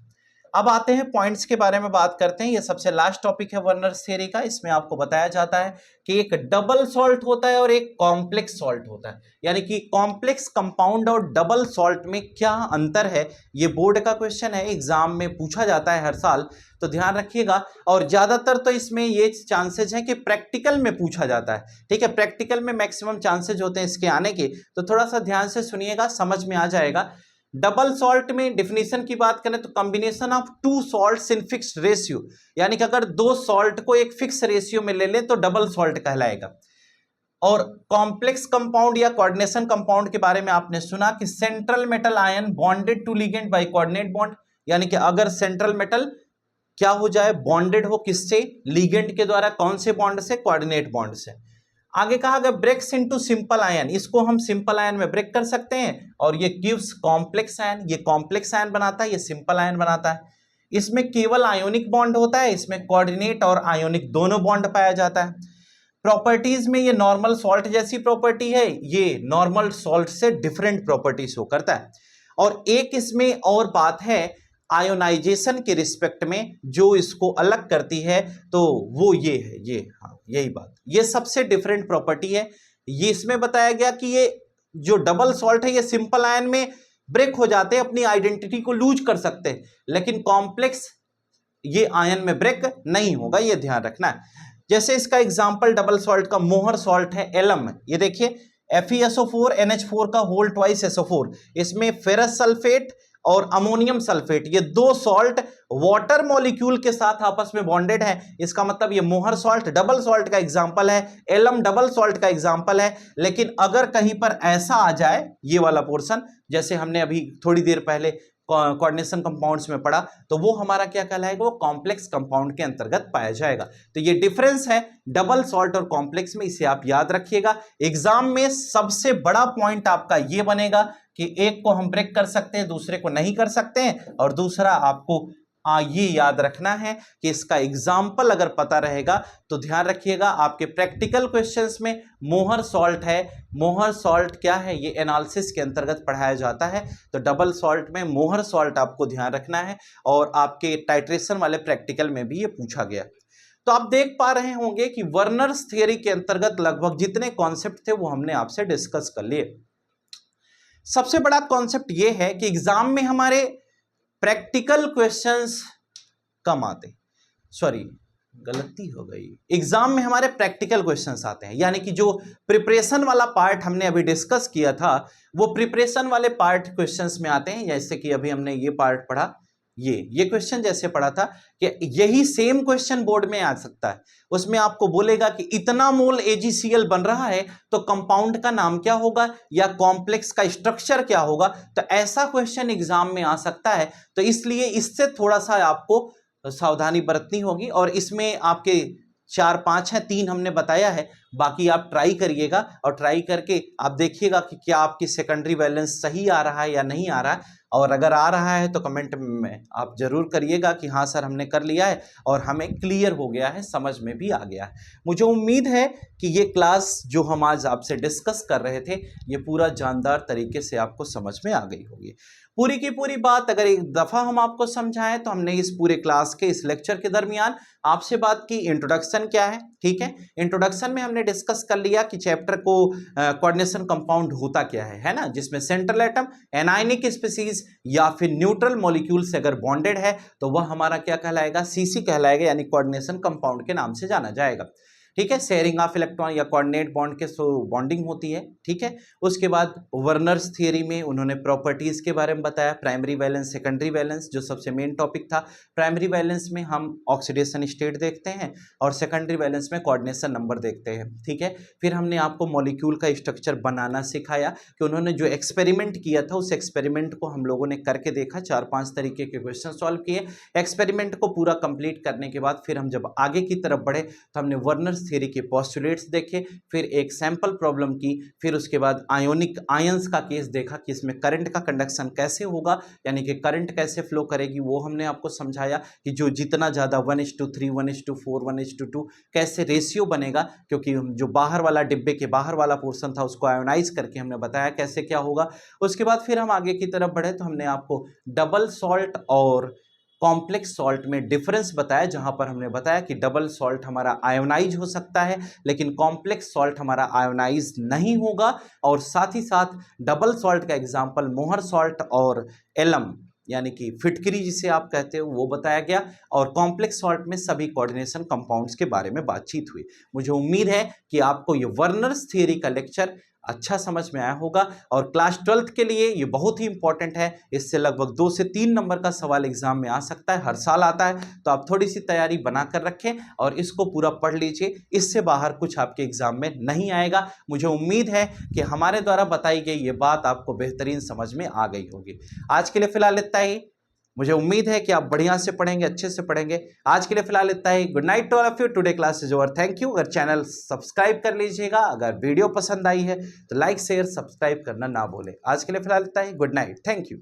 S1: अब आते हैं पॉइंट्स के बारे में बात करते हैं। ये सबसे लास्ट टॉपिक है वर्नर्स थ्योरी का। इसमें आपको बताया जाता है कि एक डबल सॉल्ट होता है और एक कॉम्प्लेक्स सॉल्ट होता है, यानी कि कॉम्प्लेक्स कंपाउंड और डबल सॉल्ट में क्या अंतर है। ये बोर्ड का क्वेश्चन है, एग्जाम में पूछा जाता है हर साल, तो ध्यान रखिएगा। और ज्यादातर तो इसमें ये चांसेज है कि प्रैक्टिकल में पूछा जाता है। ठीक है, प्रैक्टिकल में मैक्सिमम चांसेज होते हैं इसके आने के, तो थोड़ा सा ध्यान से सुनिएगा, समझ में आ जाएगा। डबल सॉल्ट में डिफिनीशन की बात करें तो combination of two salts in fixed ratio, यानी कि अगर दो सॉल्ट को एक फिक्स रेशियो में ले ले तो डबल सॉल्ट कहलाएगा। और कॉम्प्लेक्स कंपाउंड या कोऑर्डिनेशन कंपाउंड के बारे में आपने सुना कि central metal ion bonded to ligand by coordinate bond, यानी कि अगर सेंट्रल मेटल क्या हो जाए, बॉन्डेड हो, किससे, लिगेंड के द्वारा, कौन से बॉन्ड से, कोऑर्डिनेट बॉन्ड से। आगे कहा गया ब्रेक्स इनटू सिंपल आयन, इसको हम सिंपल आयन में ब्रेक कर सकते हैं और ये गिव्स कॉम्प्लेक्स आयन, ये कॉम्प्लेक्स आयन बनाता है, ये सिंपल आयन बनाता है। इसमें केवल आयोनिक बॉन्ड होता है, इसमें कोऑर्डिनेट और आयोनिक दोनों बॉन्ड पाया जाता है। प्रॉपर्टीज में ये नॉर्मल सॉल्ट जैसी प्रॉपर्टी है, ये नॉर्मल सॉल्ट से डिफरेंट प्रॉपर्टी शो करता है। और एक इसमें और बात है आयोनाइजेशन के रिस्पेक्ट में जो इसको अलग करती है, तो वो ये है, ये, हाँ यही बात, ये सबसे डिफरेंट प्रॉपर्टी है। ये इसमें बताया गया कि ये जो डबल सॉल्ट है ये सिंपल आयन में ब्रेक हो जाते हैं, अपनी आइडेंटिटी को लूज कर सकते हैं, लेकिन कॉम्प्लेक्स ये आयन में ब्रेक नहीं होगा, ये ध्यान रखना है। जैसे इसका एग्जांपल डबल सॉल्ट का मोहर सॉल्ट है एलम, ये देखिए FeSO4 NH4 का होल ट्वाइस SO4, इसमें फेरस सल्फेट और अमोनियम सल्फेट, ये दो सॉल्ट वाटर मॉलिक्यूल के साथ आपस में बॉन्डेड है। इसका मतलब ये मोहर सॉल्ट डबल सॉल्ट का एग्जांपल है, एलम डबल सॉल्ट का एग्जांपल है। लेकिन अगर कहीं पर ऐसा आ जाए, ये वाला पोर्शन, जैसे हमने अभी थोड़ी देर पहले कोऑर्डिनेशन कंपाउंड्स में पढ़ा, तो वो हमारा क्या कहलाएगा, वो कॉम्प्लेक्स कंपाउंड के अंतर्गत पाया जाएगा। तो ये डिफरेंस है डबल सॉल्ट और कॉम्प्लेक्स में, इसे आप याद रखिएगा। एग्जाम में सबसे बड़ा पॉइंट आपका ये बनेगा कि एक को हम ब्रेक कर सकते हैं, दूसरे को नहीं कर सकते हैं, और दूसरा आपको ये याद रखना है कि इसका एग्जाम्पल अगर पता रहेगा तो ध्यान रखिएगा आपके प्रैक्टिकल क्वेश्चंस में मोहर सॉल्ट है। मोहर सॉल्ट क्या है, ये एनालिसिस के अंतर्गत पढ़ाया जाता है, तो डबल सॉल्ट में मोहर सॉल्ट आपको ध्यान रखना है, और आपके टाइट्रेशन वाले प्रैक्टिकल में भी ये पूछा गया। तो आप देख पा रहे होंगे कि वर्नर्स थ्योरी के अंतर्गत लगभग जितने कॉन्सेप्ट थे वो हमने आपसे डिस्कस कर लिए। सबसे बड़ा कॉन्सेप्ट ये है कि एग्जाम में हमारे प्रैक्टिकल क्वेश्चंस कम आते, सॉरी गलती हो गई, एग्जाम में हमारे प्रैक्टिकल क्वेश्चंस आते हैं, यानी कि जो प्रिपरेशन वाला पार्ट हमने अभी डिस्कस किया था वो प्रिपरेशन वाले पार्ट क्वेश्चंस में आते हैं। जैसे कि अभी हमने ये पार्ट पढ़ा, ये क्वेश्चन जैसे पढ़ा था कि यही सेम क्वेश्चन बोर्ड में आ सकता है। उसमें आपको बोलेगा कि इतना मोल AgCl बन रहा है तो कंपाउंड का नाम क्या होगा या कॉम्प्लेक्स का स्ट्रक्चर क्या होगा, तो ऐसा क्वेश्चन एग्जाम में आ सकता है। तो इसलिए इससे थोड़ा सा आपको सावधानी बरतनी होगी, और इसमें आपके 4-5 हैं, 3 हमने बताया है, बाकी आप ट्राई करिएगा और ट्राई करके आप देखिएगा कि क्या आपकी सेकेंडरी बैलेंस सही आ रहा है या नहीं आ रहा है। और अगर आ रहा है तो कमेंट में आप जरूर करिएगा कि हाँ सर हमने कर लिया है और हमें क्लियर हो गया है, समझ में भी आ गया है। मुझे उम्मीद है कि ये क्लास जो हम आज आपसे डिस्कस कर रहे थे ये पूरा जानदार तरीके से आपको समझ में आ गई होगी। पूरी की पूरी बात अगर एक दफ़ा हम आपको समझाएं तो हमने इस पूरे क्लास के इस लेक्चर के दरमियान आपसे बात की इंट्रोडक्शन क्या है। ठीक है, इंट्रोडक्शन में हमने डिस्कस कर लिया कि चैप्टर को कोऑर्डिनेशन कंपाउंड होता क्या है ना, जिसमें सेंट्रल एटम एनायनिक स्पीसीज या फिर न्यूट्रल मॉलिक्यूल से अगर बॉन्डेड है तो वह हमारा क्या कहलाएगा, CC कहलाएगा, यानी कोऑर्डिनेशन कंपाउंड के नाम से जाना जाएगा। ठीक है, शेयरिंग ऑफ इलेक्ट्रॉन या कोऑर्डिनेट बॉन्ड के बॉन्डिंग होती है। ठीक है, उसके बाद वर्नर्स थ्योरी में उन्होंने प्रॉपर्टीज के बारे में बताया, प्राइमरी वैलेंस सेकेंडरी वैलेंस जो सबसे मेन टॉपिक था। प्राइमरी वैलेंस में हम ऑक्सीडेशन स्टेट देखते हैं और सेकेंडरी वैलेंस में कोऑर्डिनेशन नंबर देखते हैं। ठीक है, फिर हमने आपको मॉलिक्यूल का स्ट्रक्चर बनाना सिखाया कि उन्होंने जो एक्सपेरिमेंट किया था उस एक्सपेरिमेंट को हम लोगों ने करके देखा, 4-5 तरीके के क्वेश्चन सॉल्व किए। एक्सपेरिमेंट को पूरा कंप्लीट करने के बाद फिर हम जब आगे की तरफ बढ़े तो हमने वर्नर्स थ्योरी के पोस्टुलेट्स देखे, फिर एक सैंपल प्रॉब्लम की, फिर उसके बाद आयंस का केस देखा कि इसमें करंट का कंडक्शन कैसे होगा, यानी कि करंट कैसे फ्लो करेगी वो हमने आपको समझाया कि जो जितना ज़्यादा 1:3, 1:4, 1:2 कैसे रेशियो बनेगा, क्योंकि जो बाहर वाला डिब्बे के बाहर वाला पोर्शन था उसको आयोनाइज करके हमने बताया कैसे क्या होगा। उसके बाद फिर हम आगे की तरफ बढ़े तो हमने आपको डबल सॉल्ट और कॉम्प्लेक्स सॉल्ट में डिफरेंस बताया, जहां पर हमने बताया कि डबल सॉल्ट हमारा आयोनाइज हो सकता है लेकिन कॉम्प्लेक्स सॉल्ट हमारा आयोनाइज नहीं होगा। और साथ ही साथ डबल सॉल्ट का एग्जांपल मोहर सॉल्ट और एलम यानी कि फिटकरी जिसे आप कहते हो वो बताया गया। और कॉम्प्लेक्स सॉल्ट में सभी कोऑर्डिनेशन कंपाउंड्स के बारे में बातचीत हुई। मुझे उम्मीद है कि आपको ये वर्नर्स थ्योरी का लेक्चर अच्छा समझ में आया होगा और क्लास 12th के लिए ये बहुत ही इंपॉर्टेंट है। इससे लगभग 2 से 3 नंबर का सवाल एग्जाम में आ सकता है, हर साल आता है, तो आप थोड़ी सी तैयारी बनाकर रखें और इसको पूरा पढ़ लीजिए। इससे बाहर कुछ आपके एग्जाम में नहीं आएगा। मुझे उम्मीद है कि हमारे द्वारा बताई गई ये बात आपको बेहतरीन समझ में आ गई होगी। आज के लिए फिलहाल इतना ही। मुझे उम्मीद है कि आप बढ़िया से पढ़ेंगे, अच्छे से पढ़ेंगे। आज के लिए फिलहाल इतना ही। Good night to all of you. Today class is over. Thank you. अगर चैनल सब्सक्राइब कर लीजिएगा, अगर वीडियो पसंद आई है तो लाइक शेयर सब्सक्राइब करना ना भूलें। आज के लिए फिलहाल इतना ही। Good night. Thank you.